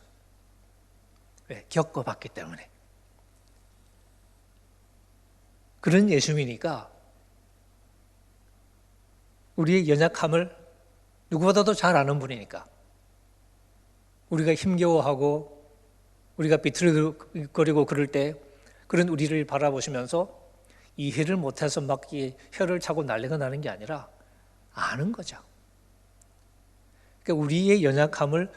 왜? 겪어봤기 때문에. 그런 예수님이니까 우리의 연약함을 누구보다도 잘 아는 분이니까 우리가 힘겨워하고 우리가 비틀거리고 그럴 때 그런 우리를 바라보시면서 이해를 못해서 막 혀를 차고 난리가 나는 게 아니라 아는 거죠. 그러니까 우리의 연약함을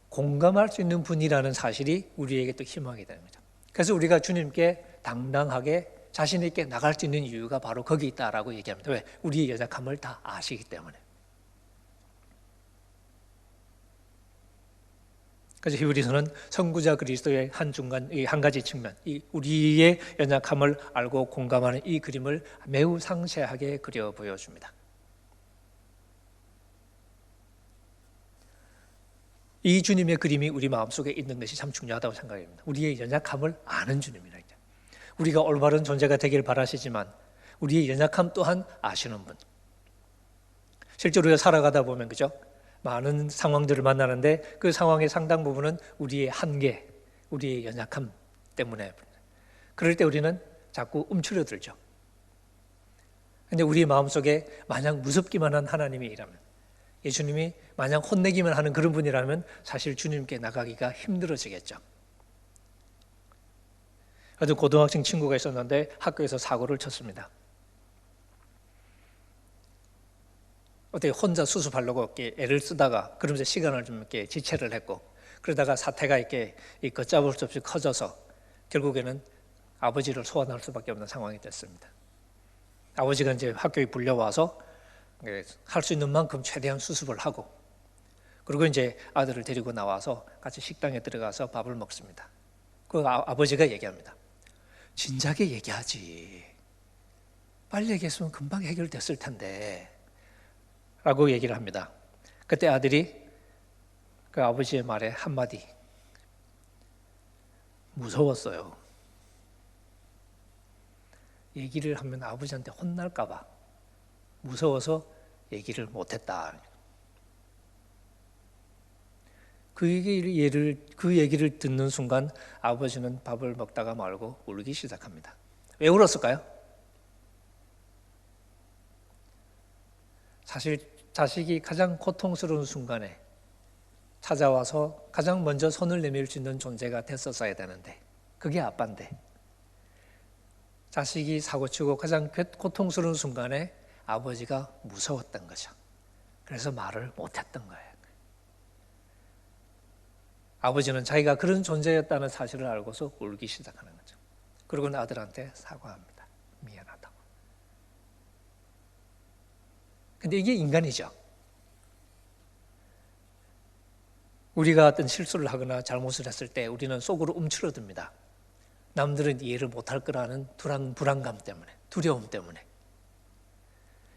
공감할 수 있는 분이라는 사실이 우리에게 또 희망이 되는 거죠. 그래서 우리가 주님께 당당하게 자신 있게 나갈 수 있는 이유가 바로 거기 있다라고 얘기합니다. 왜? 우리의 연약함을 다 아시기 때문에. 그래서 히브리서는 선구자 그리스도의 한 중간, 이 한 가지 측면, 이 우리의 연약함을 알고 공감하는 이 그림을 매우 상세하게 그려 보여줍니다. 이 주님의 그림이 우리 마음속에 있는 것이 참 중요하다고 생각합니다. 우리의 연약함을 아는 주님이라. 우리가 올바른 존재가 되길 바라시지만 우리의 연약함 또한 아시는 분. 실제로 우리가 살아가다 보면 그죠? 많은 상황들을 만나는데 그 상황의 상당 부분은 우리의 한계, 우리의 연약함 때문에. 그럴 때 우리는 자꾸 움츠러들죠. 그런데 우리 마음속에 마냥 무섭기만 한 하나님이라면, 예수님이 마냥 혼내기만 하는 그런 분이라면 사실 주님께 나가기가 힘들어지겠죠. 아주 고등학생 친구가 있었는데 학교에서 사고를 쳤습니다. 어떻게 혼자 수습하려고 이렇게 애를 쓰다가 그러면서 시간을 좀 이렇게 지체를 했고 그러다가 사태가 이렇게 걷잡을 수 없이 커져서 결국에는 아버지를 소환할 수밖에 없는 상황이 됐습니다. 아버지가 이제 학교에 불려와서 할 수 있는 만큼 최대한 수습을 하고 그리고 이제 아들을 데리고 나와서 같이 식당에 들어가서 밥을 먹습니다. 그 아버지가 얘기합니다. 진작에 얘기하지. 빨리 얘기했으면 금방 해결됐을 텐데. 라고 얘기를 합니다. 그때 아들이 그 아버지의 말에 한마디. 무서웠어요. 얘기를 하면 아버지한테 혼날까 봐. 무서워서 얘기를 못했다. 그 얘기를 듣는 순간 아버지는 밥을 먹다가 말고 울기 시작합니다. 왜 울었을까요? 사실 자식이 가장 고통스러운 순간에 찾아와서 가장 먼저 손을 내밀 수 있는 존재가 됐었어야 되는데 그게 아빠인데 자식이 사고치고 가장 고통스러운 순간에 아버지가 무서웠던 거죠. 그래서 말을 못했던 거예요. 아버지는 자기가 그런 존재였다는 사실을 알고서 울기 시작하는 거죠. 그리고는 아들한테 사과합니다. 미안하다고. 근데 이게 인간이죠. 우리가 어떤 실수를 하거나 잘못을 했을 때 우리는 속으로 움츠러듭니다. 남들은 이해를 못할 거라는 불안감 때문에, 두려움 때문에.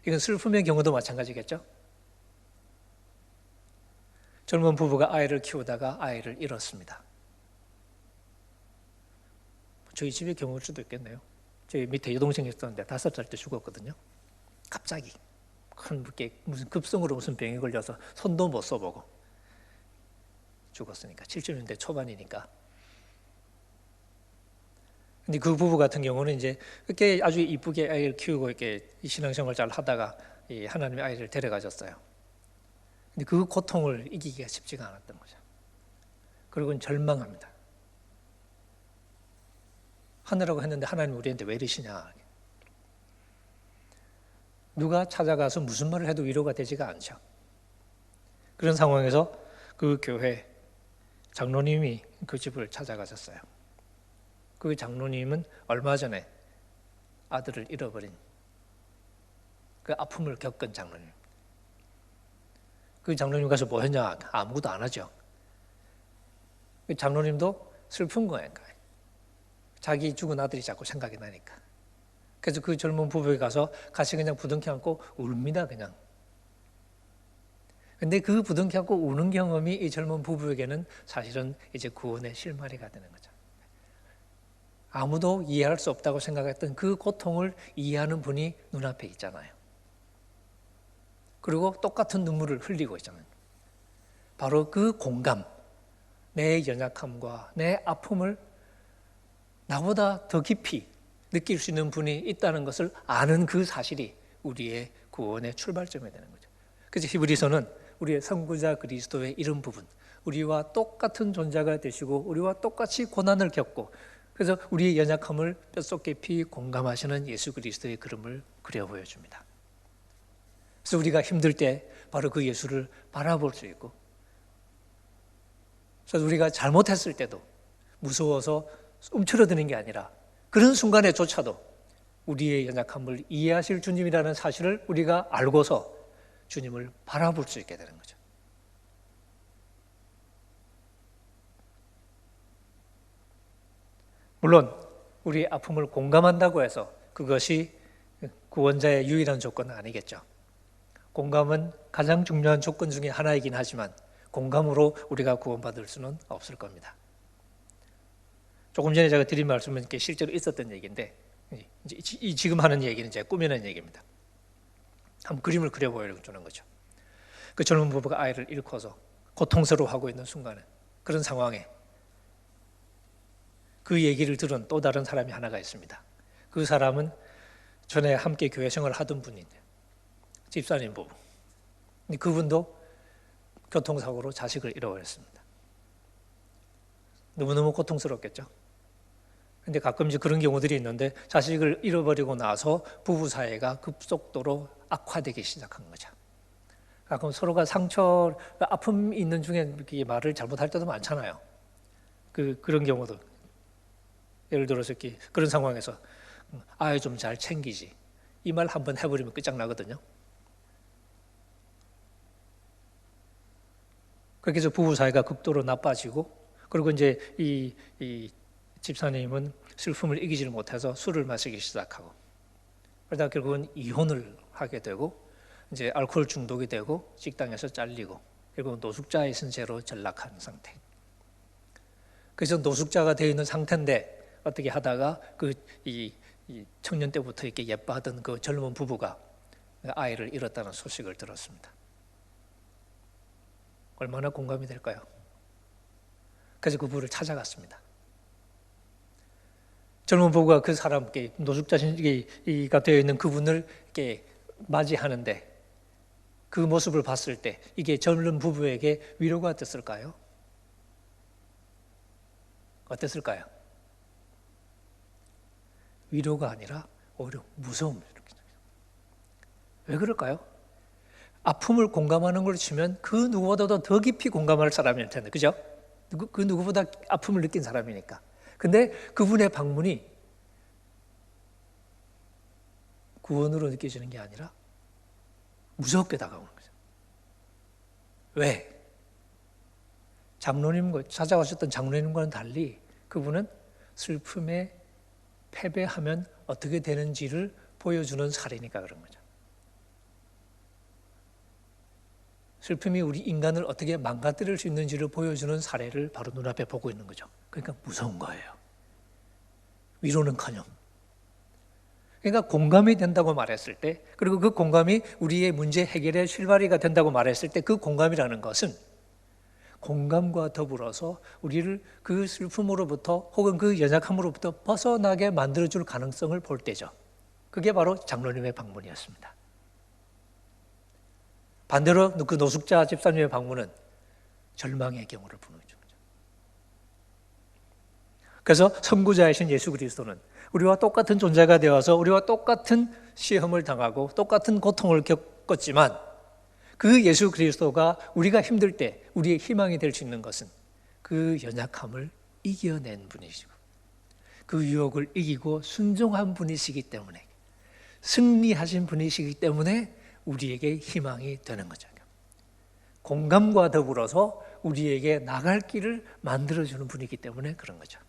이건 슬픔의 경우도 마찬가지겠죠. 젊은 부부가 아이를 키우다가 아이를 잃었습니다. 저희 집의 경우일 수도 있겠네요. 저희 밑에 여동생이 있었는데 5살 때 죽었거든요. 갑자기 무슨 급성으로 무슨 병이 걸려서 손도 못 써보고 죽었으니까 70년대 초반이니까. 근데 그 부부 같은 경우는 이제 그렇게 아주 이쁘게 아이를 키우고 이렇게 신앙생활 잘 하다가 하나님의 아이를 데려가셨어요. 근데 그 고통을 이기기가 쉽지가 않았던 거죠. 그리고는 절망합니다. 하느라고 했는데 하나님 우리한테 왜 이러시냐. 누가 찾아가서 무슨 말을 해도 위로가 되지가 않죠. 그런 상황에서 그 교회 장로님이 그 집을 찾아가셨어요. 그 장로님은 얼마 전에 아들을 잃어버린 그 아픔을 겪은 장로님. 그 장로님 가서 뭐 했냐? 아무것도 안 하죠. 그 장로님도 슬픈 거예요. 자기 죽은 아들이 자꾸 생각이 나니까. 그래서 그 젊은 부부에 가서 같이 그냥 부둥켜 안고 웁니다, 그냥. 근데 그 부둥켜 안고 우는 경험이 이 젊은 부부에게는 사실은 이제 구원의 실마리가 되는 거죠. 아무도 이해할 수 없다고 생각했던 그 고통을 이해하는 분이 눈앞에 있잖아요. 그리고 똑같은 눈물을 흘리고 있잖아요. 바로 그 공감, 내 연약함과 내 아픔을 나보다 더 깊이 느낄 수 있는 분이 있다는 것을 아는 그 사실이 우리의 구원의 출발점이 되는 거죠. 그래서 히브리서는 우리의 선구자 그리스도의 이런 부분, 우리와 똑같은 존재가 되시고 우리와 똑같이 고난을 겪고 그래서 우리의 연약함을 뼛속 깊이 공감하시는 예수 그리스도의 그림을 그려 보여줍니다. 그래서 우리가 힘들 때 바로 그 예수를 바라볼 수 있고, 그래서 우리가 잘못했을 때도 무서워서 움츠러드는 게 아니라 그런 순간에조차도 우리의 연약함을 이해하실 주님이라는 사실을 우리가 알고서 주님을 바라볼 수 있게 되는 거죠. 물론 우리의 아픔을 공감한다고 해서 그것이 구원자의 유일한 조건은 아니겠죠. 공감은 가장 중요한 조건 중에 하나이긴 하지만 공감으로 우리가 구원받을 수는 없을 겁니다. 조금 전에 제가 드린 말씀은 실제로 있었던 얘기인데 지금 하는 얘기는 제가 꾸며낸 얘기입니다. 한번 그림을 그려 보여주는 거죠. 그 젊은 부부가 아이를 잃고서 고통스러워하고 있는 순간에 그런 상황에 그 얘기를 들은 또 다른 사람이 하나가 있습니다. 그 사람은 전에 함께 교회 생활을 하던 분인데 집사님 부부. 근데 그분도 교통사고로 자식을 잃어버렸습니다. 너무너무 고통스럽겠죠. 근데 가끔 이제 그런 경우들이 있는데 자식을 잃어버리고 나서 부부 사이가 급속도로 악화되기 시작한 거죠. 가끔 서로가 상처, 아픔이 있는 중에 말을 잘못할 때도 많잖아요. 그런 경우도. 예를 들어서 이렇게 그런 상황에서 아유 좀 잘 챙기지. 이 말 한번 해버리면 끝장나거든요. 그렇게 해서 부부 사이가 극도로 나빠지고 그리고 이제 이 집사님은 슬픔을 이기지를 못해서 술을 마시기 시작하고 그러다 결국은 이혼을 하게 되고 이제 알코올 중독이 되고 식당에서 잘리고 결국 노숙자의 신세로 전락한 상태. 그래서 노숙자가 되어 있는 상태인데 어떻게 하다가 이 청년 때부터 이렇게 예뻐하던 그 젊은 부부가 아이를 잃었다는 소식을 들었습니다. 얼마나 공감이 될까요? 그래서 그 부부를 찾아갔습니다. 젊은 부부가 그 사람께 노숙자가 되어 있는 그분을 이렇게 맞이하는데 그 모습을 봤을 때 이게 젊은 부부에게 위로가 됐을까요? 어땠을까요? 위로가 아니라 오히려 무서움. 왜 그럴까요? 아픔을 공감하는 걸 치면 그 누구보다도 더 깊이 공감할 사람일 텐데, 그죠? 그 누구보다 아픔을 느낀 사람이니까. 근데 그분의 방문이 구원으로 느껴지는 게 아니라 무섭게 다가오는 거죠. 왜? 찾아가셨던 장로님과는 달리 그분은 슬픔에 패배하면 어떻게 되는지를 보여주는 사례니까 그런 거죠. 슬픔이 우리 인간을 어떻게 망가뜨릴 수 있는지를 보여주는 사례를 바로 눈앞에 보고 있는 거죠. 그러니까 무서운 거예요. 위로는커녕. 그러니까 공감이 된다고 말했을 때, 그리고 그 공감이 우리의 문제 해결의 실마리가 된다고 말했을 때 그 공감이라는 것은 공감과 더불어서 우리를 그 슬픔으로부터 혹은 그 연약함으로부터 벗어나게 만들어줄 가능성을 볼 때죠. 그게 바로 장로님의 방문이었습니다. 반대로 그 노숙자 집사님의 방문은 절망의 경우를 보여준 거죠. 그래서 선구자이신 예수 그리스도는 우리와 똑같은 존재가 되어서 우리와 똑같은 시험을 당하고 똑같은 고통을 겪었지만 그 예수 그리스도가 우리가 힘들 때 우리의 희망이 될 수 있는 것은 그 연약함을 이겨낸 분이시고 그 유혹을 이기고 순종한 분이시기 때문에, 승리하신 분이시기 때문에 우리에게 희망이 되는 거죠. 공감과 더불어서 우리에게 나갈 길을 만들어주는 분이기 때문에 그런 거죠.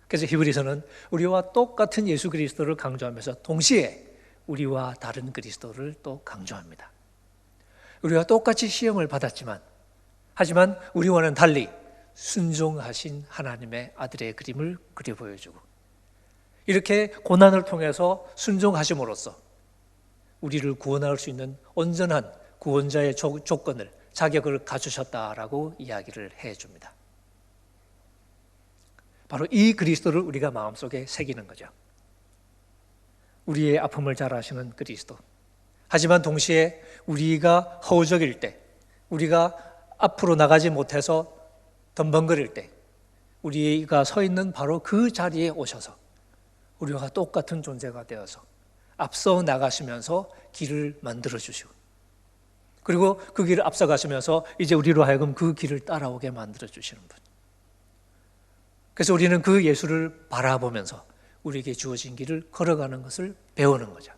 그래서 히브리서는 우리와 똑같은 예수 그리스도를 강조하면서 동시에 우리와 다른 그리스도를 또 강조합니다. 우리와 똑같이 시험을 받았지만, 하지만 우리와는 달리 순종하신 하나님의 아들의 그림을 그려 보여주고, 이렇게 고난을 통해서 순종하심으로써 우리를 구원할 수 있는 온전한 구원자의 조건을, 자격을 갖추셨다라고 이야기를 해줍니다. 바로 이 그리스도를 우리가 마음속에 새기는 거죠. 우리의 아픔을 잘 아시는 그리스도. 하지만 동시에 우리가 허우적일 때, 우리가 앞으로 나가지 못해서 덤벙거릴 때 우리가 서 있는 바로 그 자리에 오셔서 우리와 똑같은 존재가 되어서 앞서 나가시면서 길을 만들어 주시고, 그리고 그 길을 앞서가시면서 이제 우리로 하여금 그 길을 따라오게 만들어 주시는 분. 그래서 우리는 그 예수를 바라보면서 우리에게 주어진 길을 걸어가는 것을 배우는 거죠.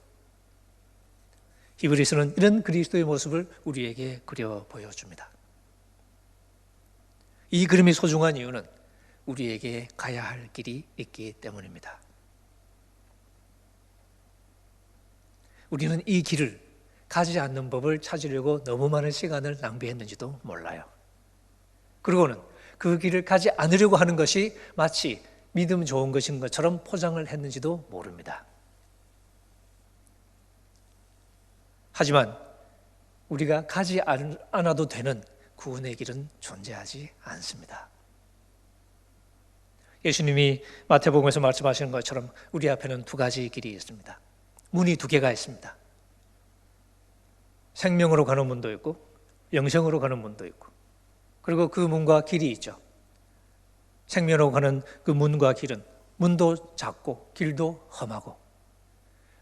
히브리서는 이런 그리스도의 모습을 우리에게 그려 보여줍니다. 이 그림이 소중한 이유는 우리에게 가야 할 길이 있기 때문입니다. 우리는 이 길을 가지 않는 법을 찾으려고 너무 많은 시간을 낭비했는지도 몰라요. 그리고는 그 길을 가지 않으려고 하는 것이 마치 믿음 좋은 것인 것처럼 포장을 했는지도 모릅니다. 하지만 우리가 가지 않아도 되는 구원의 길은 존재하지 않습니다. 예수님이 마태복음에서 말씀하시는 것처럼 우리 앞에는 두 가지 길이 있습니다. 문이 두 개가 있습니다. 생명으로 가는 문도 있고 영생으로 가는 문도 있고, 그리고 그 문과 길이 있죠. 생명으로 가는 그 문과 길은 문도 작고 길도 험하고,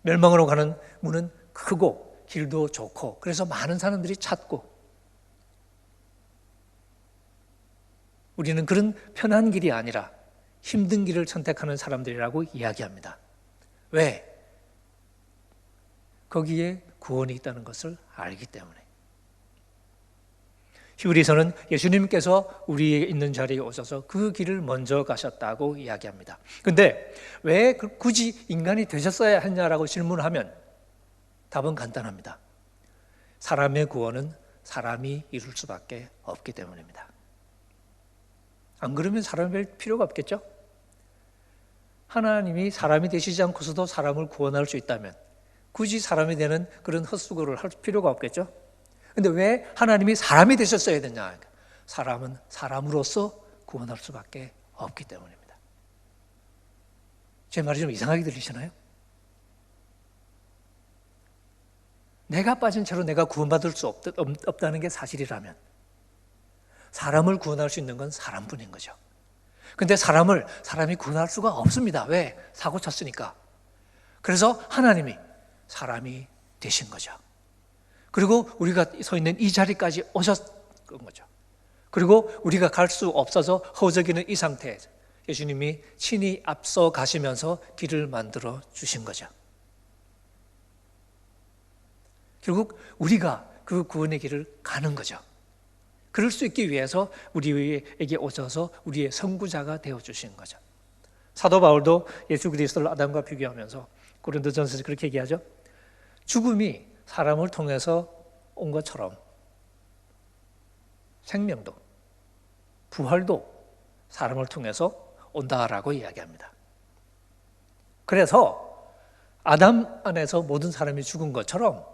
멸망으로 가는 문은 크고 길도 좋고 그래서 많은 사람들이 찾고, 우리는 그런 편한 길이 아니라 힘든 길을 선택하는 사람들이라고 이야기합니다. 왜? 거기에 구원이 있다는 것을 알기 때문에. 히브리서는 예수님께서 우리에 있는 자리에 오셔서 그 길을 먼저 가셨다고 이야기합니다. 근데 왜 굳이 인간이 되셨어야 했냐라고 질문하면 답은 간단합니다. 사람의 구원은 사람이 이룰 수밖에 없기 때문입니다. 안 그러면 사람이 될 필요가 없겠죠? 하나님이 사람이 되시지 않고서도 사람을 구원할 수 있다면 굳이 사람이 되는 그런 헛수고를 할 필요가 없겠죠? 근데 왜 하나님이 사람이 되셨어야 되냐? 사람은 사람으로서 구원할 수밖에 없기 때문입니다. 제 말이 좀 이상하게 들리시나요? 내가 빠진 채로 내가 구원받을 수 없다는 게 사실이라면 사람을 구원할 수 있는 건 사람뿐인 거죠. 근데 사람이 구원할 수가 없습니다. 왜? 사고 쳤으니까. 그래서 하나님이 사람이 되신 거죠. 그리고 우리가 서 있는 이 자리까지 오셨던 거죠. 그리고 우리가 갈 수 없어서 허우적이는 이 상태에서 예수님이 친히 앞서 가시면서 길을 만들어 주신 거죠. 결국 우리가 그 구원의 길을 가는 거죠. 그럴 수 있기 위해서 우리에게 오셔서 우리의 선구자가 되어주신 거죠. 사도 바울도 예수 그리스도를 아담과 비교하면서 고린도전서에서 그렇게 얘기하죠. 죽음이 사람을 통해서 온 것처럼 생명도, 부활도 사람을 통해서 온다라고 이야기합니다. 그래서 아담 안에서 모든 사람이 죽은 것처럼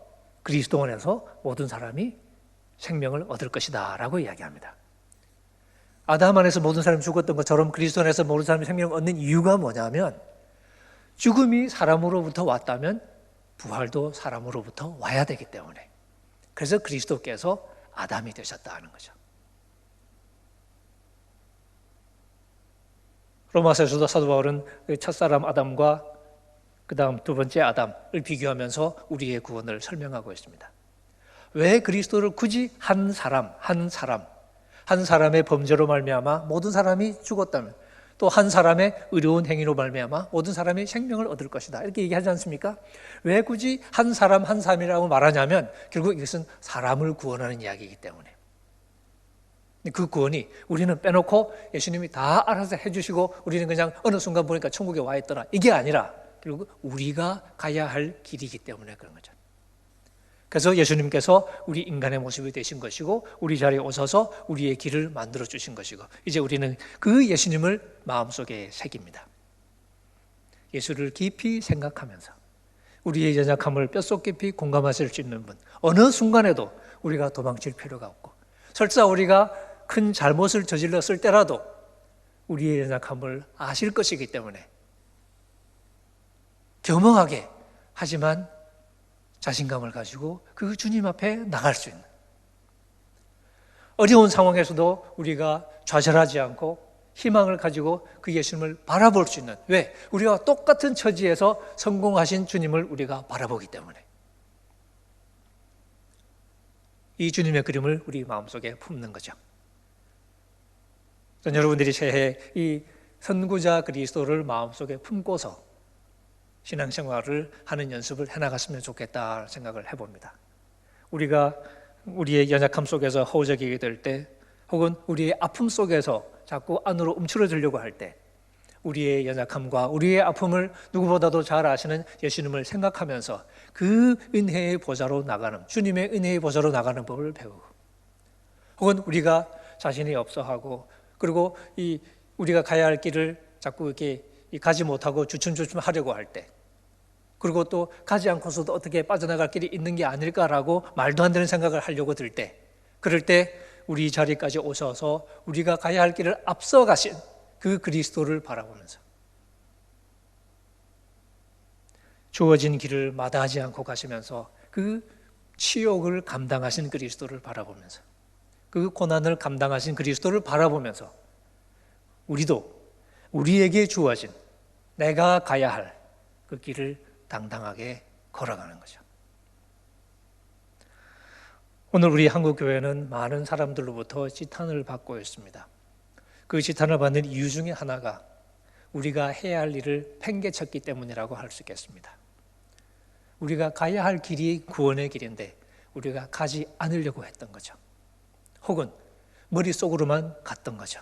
그리스도 안에서 모든 사람이 생명을 얻을 것이다 라고 이야기합니다. 아담 안에서 모든 사람이 죽었던 것처럼 그리스도 안에서 모든 사람이 생명을 얻는 이유가 뭐냐면, 죽음이 사람으로부터 왔다면 부활도 사람으로부터 와야 되기 때문에, 그래서 그리스도께서 아담이 되셨다 하는 거죠. 로마서에서도 사도 바울은 첫사람 아담과 그 다음 두 번째 아담을 비교하면서 우리의 구원을 설명하고 있습니다. 왜 그리스도를 굳이 한 사람의 범죄로 말미암아 모든 사람이 죽었다면, 또 한 사람의 의로운 행위로 말미암아 모든 사람이 생명을 얻을 것이다, 이렇게 얘기하지 않습니까? 왜 굳이 한 사람이라고 말하냐면 결국 이것은 사람을 구원하는 이야기이기 때문에, 그 구원이 우리는 빼놓고 예수님이 다 알아서 해주시고 우리는 그냥 어느 순간 보니까 천국에 와 있더라, 이게 아니라 결국 우리가 가야 할 길이기 때문에 그런 거죠. 그래서 예수님께서 우리 인간의 모습이 되신 것이고 우리 자리에 오셔서 우리의 길을 만들어 주신 것이고, 이제 우리는 그 예수님을 마음속에 새깁니다. 예수를 깊이 생각하면서 우리의 연약함을 뼛속 깊이 공감하실 수 있는 분, 어느 순간에도 우리가 도망칠 필요가 없고, 설사 우리가 큰 잘못을 저질렀을 때라도 우리의 연약함을 아실 것이기 때문에 겸허하게 하지만 자신감을 가지고 그 주님 앞에 나갈 수 있는, 어려운 상황에서도 우리가 좌절하지 않고 희망을 가지고 그 예수님을 바라볼 수 있는, 왜? 우리와 똑같은 처지에서 성공하신 주님을 우리가 바라보기 때문에 이 주님의 그림을 우리 마음속에 품는 거죠. 전 여러분들이 새해 이 선구자 그리스도를 마음속에 품고서 신앙생활을 하는 연습을 해나갔으면 좋겠다 생각을 해봅니다. 우리가 우리의 연약함 속에서 허우적이게 될 때, 혹은 우리의 아픔 속에서 자꾸 안으로 움츠러들려고 할 때, 우리의 연약함과 우리의 아픔을 누구보다도 잘 아시는 예수님을 생각하면서 그 은혜의 보좌로 나가는, 주님의 은혜의 보좌로 나가는 법을 배우고, 혹은 우리가 자신이 없어하고 그리고 우리가 가야 할 길을 자꾸 이렇게 가지 못하고 주춤주춤 하려고 할 때, 그리고 또 가지 않고서도 어떻게 빠져나갈 길이 있는 게 아닐까라고 말도 안 되는 생각을 하려고 들 때, 그럴 때 우리 자리까지 오셔서 우리가 가야 할 길을 앞서 가신 그 그리스도를 바라보면서, 주어진 길을 마다하지 않고 가시면서 그 치욕을 감당하신 그리스도를 바라보면서, 그 고난을 감당하신 그리스도를 바라보면서 우리도 우리에게 주어진 내가 가야 할 그 길을 당당하게 걸어가는 거죠. 오늘 우리 한국교회는 많은 사람들로부터 지탄을 받고 있습니다. 그 지탄을 받는 이유 중에 하나가 우리가 해야 할 일을 팽개쳤기 때문이라고 할 수 있겠습니다. 우리가 가야 할 길이 구원의 길인데 우리가 가지 않으려고 했던 거죠. 혹은 머릿속으로만 갔던 거죠.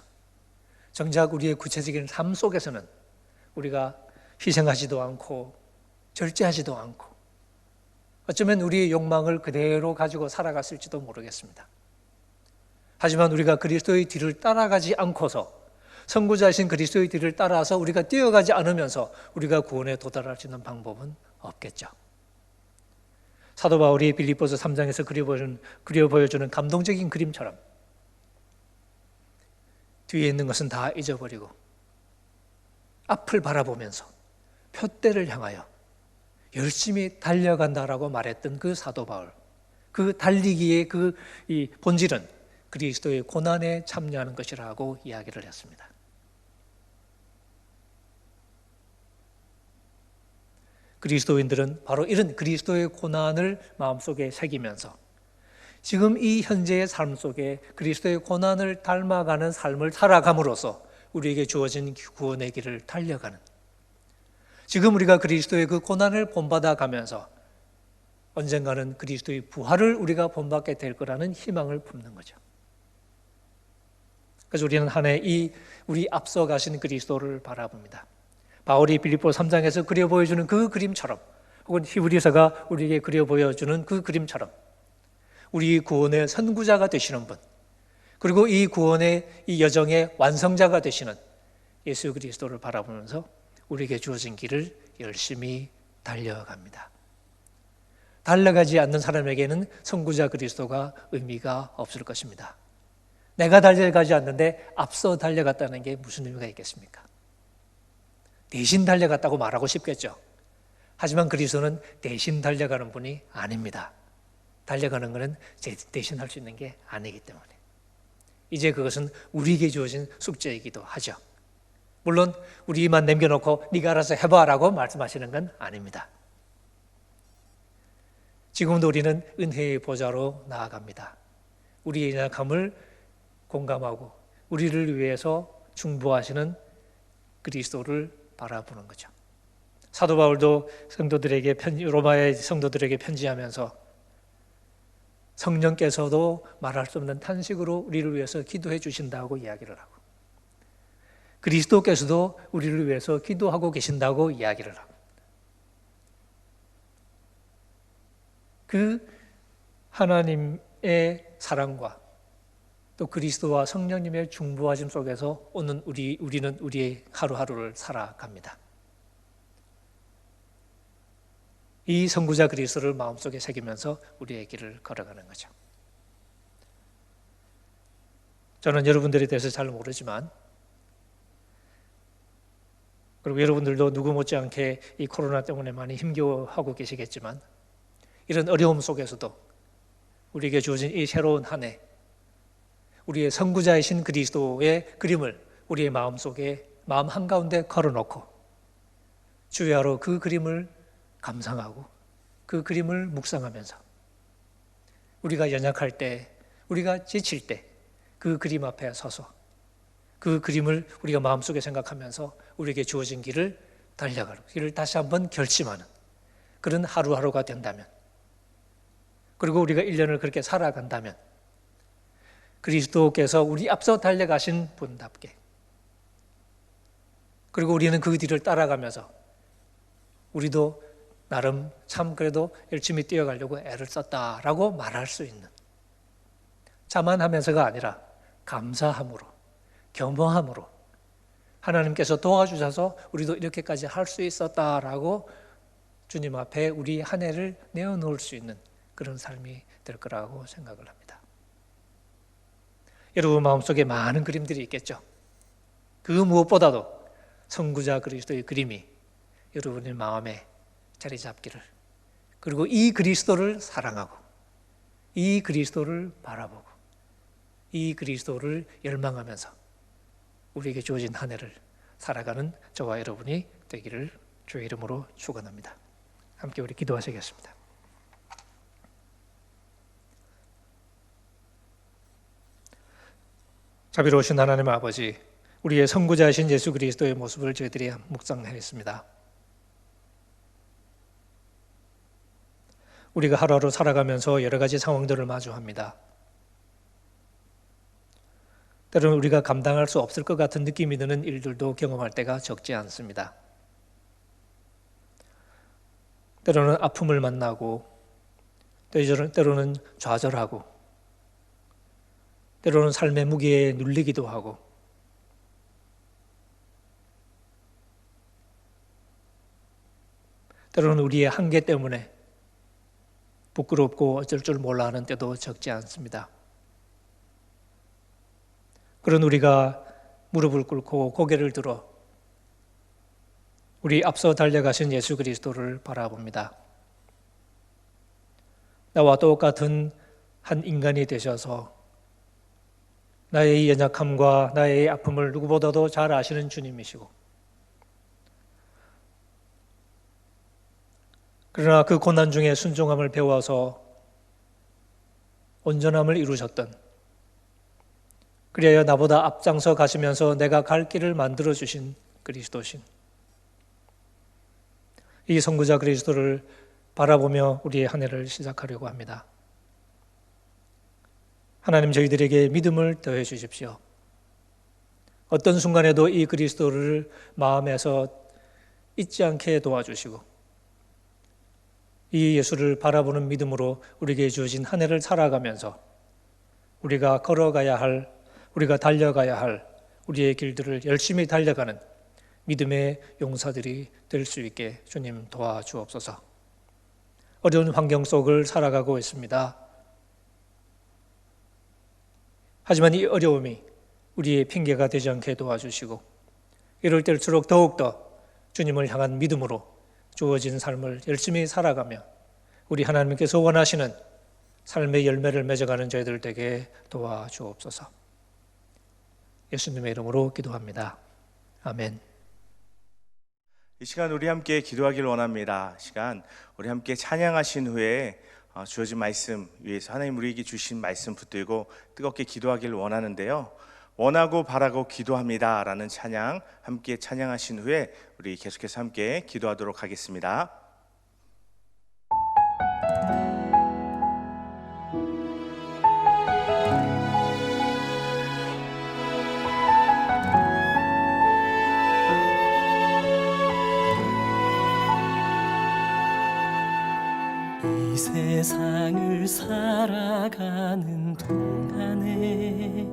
정작 우리의 구체적인 삶 속에서는 우리가 희생하지도 않고 절제하지도 않고 어쩌면 우리의 욕망을 그대로 가지고 살아갔을지도 모르겠습니다. 하지만 우리가 그리스도의 뒤를 따라가지 않고서, 선구자이신 그리스도의 뒤를 따라서 우리가 뛰어가지 않으면서 우리가 구원에 도달할 수 있는 방법은 없겠죠. 사도 바울이 빌립보서 3장에서 그려 보여주는 감동적인 그림처럼 뒤에 있는 것은 다 잊어버리고 앞을 바라보면서 표대를 향하여 열심히 달려간다라고 말했던 그 사도 바울, 그 달리기의 이 본질은 그리스도의 고난에 참여하는 것이라고 이야기를 했습니다. 그리스도인들은 바로 이런 그리스도의 고난을 마음속에 새기면서 지금 이 현재의 삶 속에 그리스도의 고난을 닮아가는 삶을 살아감으로써 우리에게 주어진 구원의 길을 달려가는, 지금 우리가 그리스도의 그 고난을 본받아 가면서 언젠가는 그리스도의 부활을 우리가 본받게 될 거라는 희망을 품는 거죠. 그래서 우리는 한 해 우리 앞서 가신 그리스도를 바라봅니다. 바울이 빌립보 3장에서 그려 보여주는 그 그림처럼, 혹은 히브리서가 우리에게 그려 보여주는 그 그림처럼 우리 구원의 선구자가 되시는 분, 그리고 이 구원의 이 여정의 완성자가 되시는 예수 그리스도를 바라보면서 우리에게 주어진 길을 열심히 달려갑니다. 달려가지 않는 사람에게는 선구자 그리스도가 의미가 없을 것입니다. 내가 달려가지 않는데 앞서 달려갔다는 게 무슨 의미가 있겠습니까? 대신 달려갔다고 말하고 싶겠죠. 하지만 그리스도는 대신 달려가는 분이 아닙니다. 달려가는 것은 대신 할 수 있는 게 아니기 때문에 이제 그것은 우리에게 주어진 숙제이기도 하죠. 물론 우리만 남겨놓고 네가 알아서 해봐라고 말씀하시는 건 아닙니다. 지금도 우리는 은혜의 보좌로 나아갑니다. 우리의 연약함을 공감하고 우리를 위해서 중보하시는 그리스도를 바라보는 거죠. 사도 바울도 로마의 성도들에게 편지하면서 성령께서도 말할 수 없는 탄식으로 우리를 위해서 기도해 주신다고 이야기를 하고, 그리스도께서도 우리를 위해서 기도하고 계신다고 이야기를 하고, 그 하나님의 사랑과 또 그리스도와 성령님의 중보하심 속에서 오는 우리는 우리의 하루하루를 살아갑니다. 이 선구자 그리스도를 마음속에 새기면서 우리의 길을 걸어가는 거죠. 저는 여러분들에 대해서 잘 모르지만, 그리고 여러분들도 누구 못지않게 이 코로나 때문에 많이 힘겨워하고 계시겠지만, 이런 어려움 속에서도 우리에게 주어진 이 새로운 한 해, 우리의 선구자이신 그리스도의 그림을 우리의 마음속에, 마음 한가운데 걸어놓고 주야로 그 그림을 감상하고 그 그림을 묵상하면서 우리가 연약할 때, 우리가 지칠 때 그 그림 앞에 서서 그 그림을 우리가 마음속에 생각하면서 우리에게 주어진 길을 달려가는, 길을 다시 한번 결심하는 그런 하루하루가 된다면, 그리고 우리가 1년을 그렇게 살아간다면 그리스도께서 우리 앞서 달려가신 분답게, 그리고 우리는 그 뒤를 따라가면서 우리도 나름 참 그래도 열심히 뛰어가려고 애를 썼다라고 말할 수 있는, 자만하면서가 아니라 감사함으로, 겸허함으로 하나님께서 도와주셔서 우리도 이렇게까지 할 수 있었다라고 주님 앞에 우리 한 해를 내어놓을 수 있는 그런 삶이 될 거라고 생각을 합니다. 여러분 마음속에 많은 그림들이 있겠죠. 그 무엇보다도 선구자 그리스도의 그림이 여러분의 마음에 자리 잡기를, 그리고 이 그리스도를 사랑하고 이 그리스도를 바라보고 이 그리스도를 열망하면서 우리에게 주어진 한 해를 살아가는 저와 여러분이 되기를 주의 이름으로 축원합니다. 함께 우리 기도하시겠습니다. 자비로우신 하나님 아버지, 우리의 선구자이신 예수 그리스도의 모습을 저희들이 묵상하였습니다. 우리가 하루하루 살아가면서 여러 가지 상황들을 마주합니다. 때로는 우리가 감당할 수 없을 것 같은 느낌이 드는 일들도 경험할 때가 적지 않습니다. 때로는 아픔을 만나고, 때로는 좌절하고, 때로는 삶의 무게에 눌리기도 하고, 때로는 우리의 한계 때문에 부끄럽고 어쩔 줄 몰라 하는 때도 적지 않습니다. 그런 우리가 무릎을 꿇고 고개를 들어 우리 앞서 달려가신 예수 그리스도를 바라봅니다. 나와 똑같은 한 인간이 되셔서 나의 연약함과 나의 아픔을 누구보다도 잘 아시는 주님이시고, 그러나 그 고난 중에 순종함을 배워서 온전함을 이루셨던, 그리하여 나보다 앞장서 가시면서 내가 갈 길을 만들어 주신 그리스도신, 이 선구자 그리스도를 바라보며 우리의 한 해를 시작하려고 합니다. 하나님, 저희들에게 믿음을 더해 주십시오. 어떤 순간에도 이 그리스도를 마음에서 잊지 않게 도와주시고, 이 예수를 바라보는 믿음으로 우리에게 주어진 한 해를 살아가면서 우리가 걸어가야 할, 우리가 달려가야 할 우리의 길들을 열심히 달려가는 믿음의 용사들이 될 수 있게 주님 도와주옵소서. 어려운 환경 속을 살아가고 있습니다. 하지만 이 어려움이 우리의 핑계가 되지 않게 도와주시고, 이럴 때일수록 더욱더 주님을 향한 믿음으로 주어진 삶을 열심히 살아가며 우리 하나님께서 원하시는 삶의 열매를 맺어가는 저희들 되게 도와주옵소서. 예수님의 이름으로 기도합니다. 아멘. 이 시간 우리 함께 기도하기를 원합니다. 시간 우리 함께 찬양하신 후에 주어진 말씀 위에서 하나님 우리에게 주신 말씀 붙들고 뜨겁게 기도하기를 원하는데요. 원하고 바라고 기도합니다 라는 찬양 함께 찬양하신 후에 우리 계속해서 함께 기도하도록 하겠습니다. 이 세상을 살아가는 동안에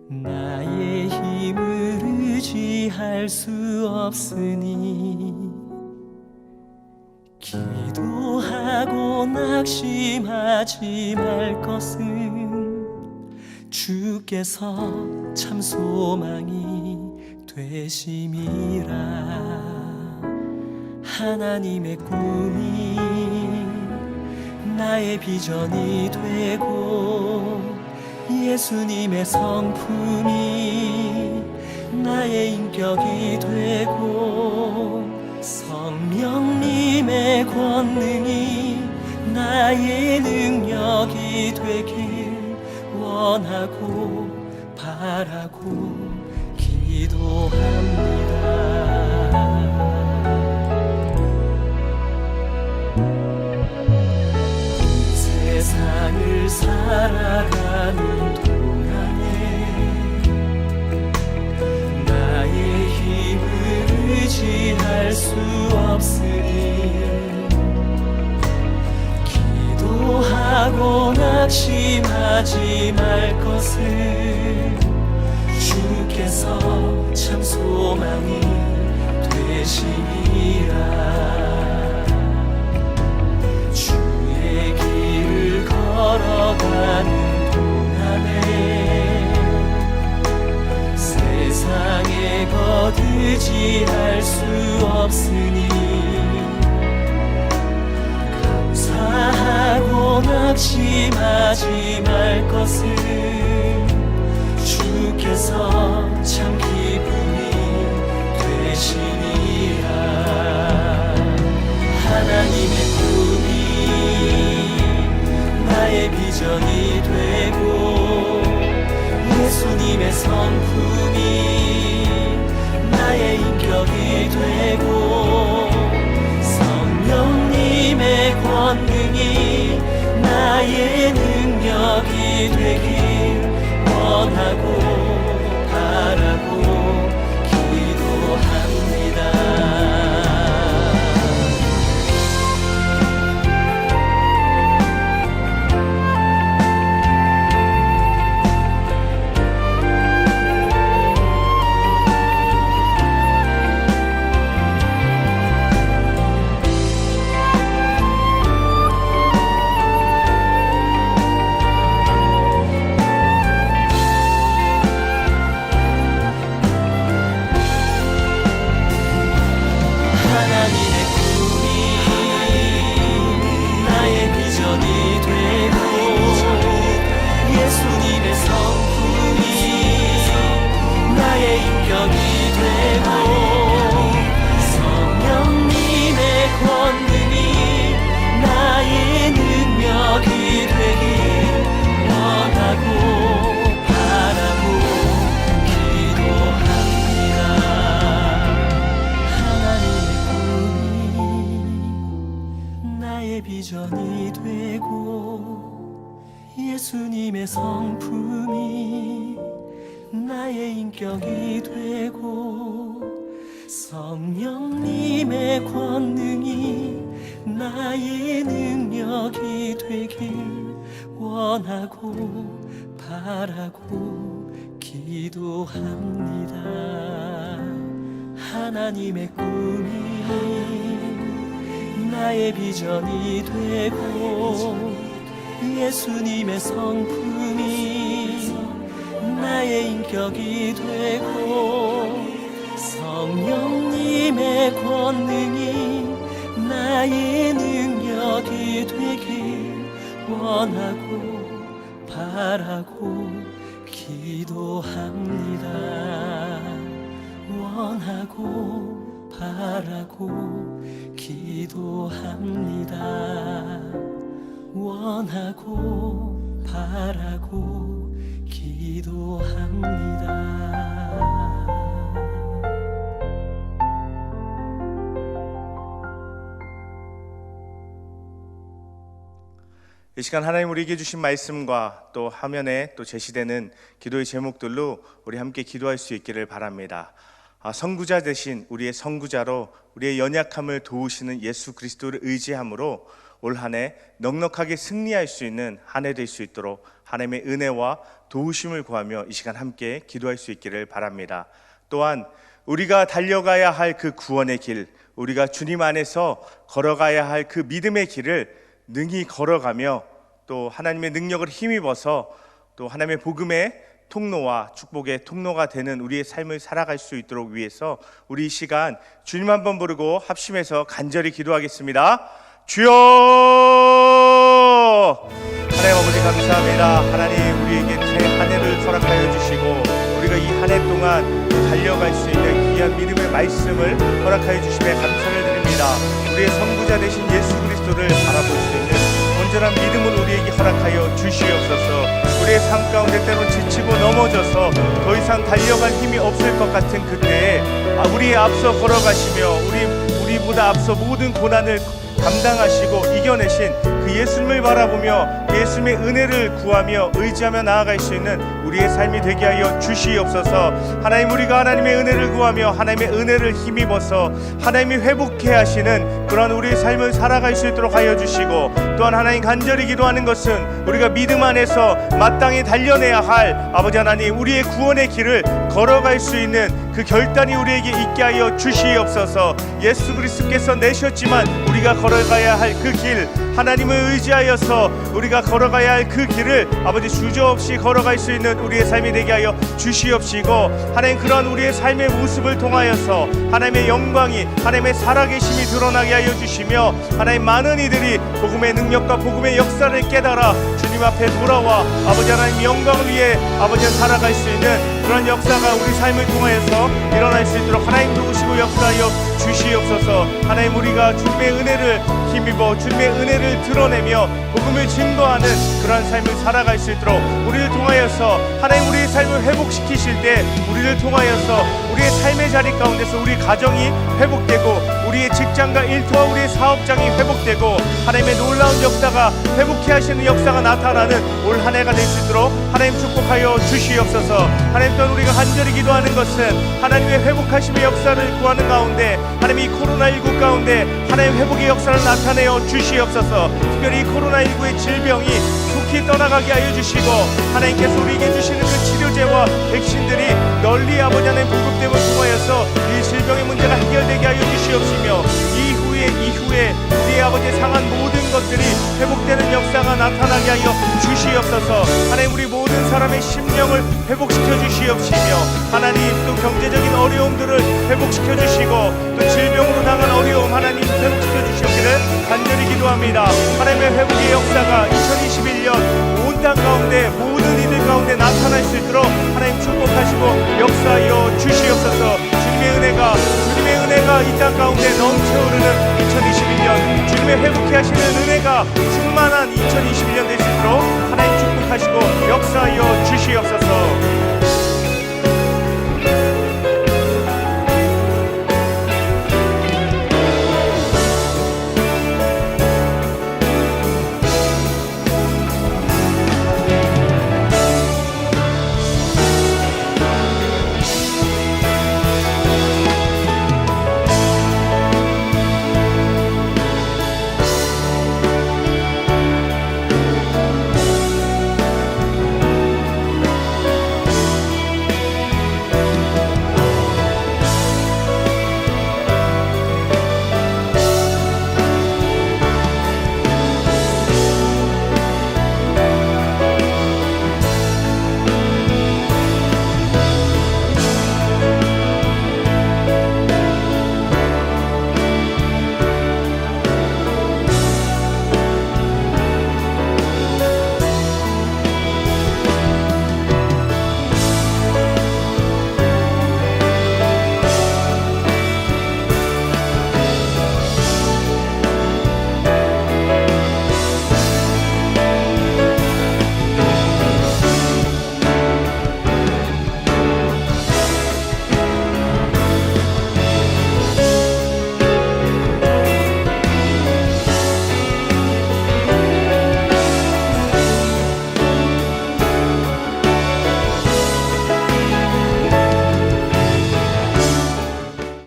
나의 힘을 의지할 수 없으니 기도하고 낙심하지 말 것은 주께서 참 소망이 되심이라. 하나님의 꿈이 나의 비전이 되고 예수님의 성품이 나의 인격이 되고 성령님의 권능이 나의 능력이 되길 원하고 바라고 기도합니다. 세상을 살아가는 동안에 나의 힘을 의지할 수 없으니 기도하고 낙심하지 말 것을 주께서 참 소망이 되심이라. 걸어가는 동안에 세상에 거두지할 수 없으니 감사하고 낙심하지 말 것을 주께서 참 기쁨이 되시니라. 하나님의 꿈이 나의 비전이 되고 예수님의 성품이 나의 인격이 되고 성령님의 권능이 나의 능력이 되길 원하고 바라고 기도합니다. 비전이 되고 예수님의 성품이 나의 인격이 되고 성령님의 권능이 나의 능력이 되길 원하고 바라고 기도합니다. 하나님의 꿈이 나의 비전이 되고 예수님의 성품이 나의 인격이 되고 성령님의 권능이 나의 능력이 되길 원하고 바라고 기도합니다. 원하고 바라고 기도합니다. 원하고 바라고 기도합니다. 이 시간 하나님 우리에게 주신 말씀과 또 화면에 또 제시되는 기도의 제목들로 우리 함께 기도할 수 있기를 바랍니다. 선구자 대신 우리의 선구자로 우리의 연약함을 도우시는 예수 그리스도를 의지함으로 올 한 해 넉넉하게 승리할 수 있는 한 해 될 수 있도록 하나님의 은혜와 도우심을 구하며 이 시간 함께 기도할 수 있기를 바랍니다. 또한 우리가 달려가야 할 그 구원의 길, 우리가 주님 안에서 걸어가야 할 그 믿음의 길을 능히 걸어가며 또 하나님의 능력을 힘입어서 또 하나님의 복음의 통로와 축복의 통로가 되는 우리의 삶을 살아갈 수 있도록 위해서 우리 이 시간 주님 한번 부르고 합심해서 간절히 기도하겠습니다. 주여! 하나님 아버지 감사합니다. 하나님 우리에게 새 한 해를 허락하여 주시고 우리가 이 한 해 동안 달려갈 수 있는 귀한 믿음의 말씀을 허락하여 주심에 감사를 드립니다. 우리의 선구자 되신 예수 그리스도를 바라볼 수 있는 온전한 믿음을 우리에게 허락하여 주시옵소서. 우리의 삶 가운데 때로 지치고 넘어져서 더 이상 달려갈 힘이 없을 것 같은 그때에 우리의 앞서 걸어가시며 우리보다 앞서 모든 고난을 감당하시고 이겨내신 그 예수님을 바라보며 예수님의 은혜를 구하며 의지하며 나아갈 수 있는 우리의 삶이 되게 하여 주시옵소서. 하나님 우리가 하나님의 은혜를 구하며 하나님의 은혜를 힘입어서 하나님이 회복해 하시는 그런 우리의 삶을 살아갈 수 있도록 하여 주시고 또한 하나님 간절히 기도하는 것은 우리가 믿음 안에서 마땅히 달려내야 할 아버지 하나님 우리의 구원의 길을 걸어갈 수 있는 그 결단이 우리에게 있게 하여 주시옵소서. 예수 그리스도께서 내셨지만 우리가 걸어가야 할 그 길 하나님을 의지하여서 우리가 걸어가야 할 그 길을 아버지 주저없이 걸어갈 수 있는 우리의 삶이 되게 하여 주시옵시고 하나님 그런 우리의 삶의 모습을 통하여서 하나님의 영광이 하나님의 살아계심이 드러나게 하여 주시며 하나님 많은 이들이 복음의 능력과 복음의 역사를 깨달아 주님 앞에 돌아와 아버지 하나님 영광을 위해 아버지 살아갈 수 있는 그런 역사가 우리 삶을 통하여서 일어날 수 있도록 하나님 도우시고 역사하여 주시옵소서. 하나님 우리가 주님의 은혜를 힘입어 주님의 은혜를 드러내며 복음을 증거하는 그러한 삶을 살아갈 수 있도록 우리를 통하여서 하나님 우리의 삶을 회복시키실 때 우리를 통하여서 우리의 삶의 자리 가운데서 우리 가정이 회복되고 우리의 직장과 일터와 우리의 사업장이 회복되고 하나님의 놀라운 역사가 회복케 하시는 역사가 나타나는 올 한 해가 될 수 있도록 하나님 축복하여 주시옵소서. 하나님 또한 우리가 간절히 기도하는 것은 하나님의 회복하심의 역사를 구하는 가운데 하나님 이 코로나19 가운데 하나님 회복의 역사를 나타내어 주시옵소서. 특별히 이 코로나19의 질병이 속히 떠나가게 하여 주시고 하나님께서 우리에게 주시는 그 치료제와 백신들이 널리 아버지 하나님 보급됨을 통하여서 이 질병의 문제가 해결되게 하여 주시옵시며 이후에 우리의 아버지의 상한 모든 것들이 회복되는 역사가 나타나게 하여 주시옵소서. 하나님 우리 모든 사람의 심령을 회복시켜 주시옵시며 하나님 또 경제적인 어려움들을 회복시켜 주시고 또 질병으로 당한 어려움 하나님 회복시켜 주시옵기를 간절히 기도합니다. 하나님의 회복의 역사가 2021년 온 땅 가운데 모든 이들 가운데 나타날 수 있도록 하나님 축복하시고 역사하여 주시옵소서. 주님의 은혜가 이 땅 가운데 넘쳐흐르는 2021년 주님의 회복케 하시는 은혜가 충만한 2021년 될 수 있도록 하나님 축복하시고 역사하여 주시옵소서.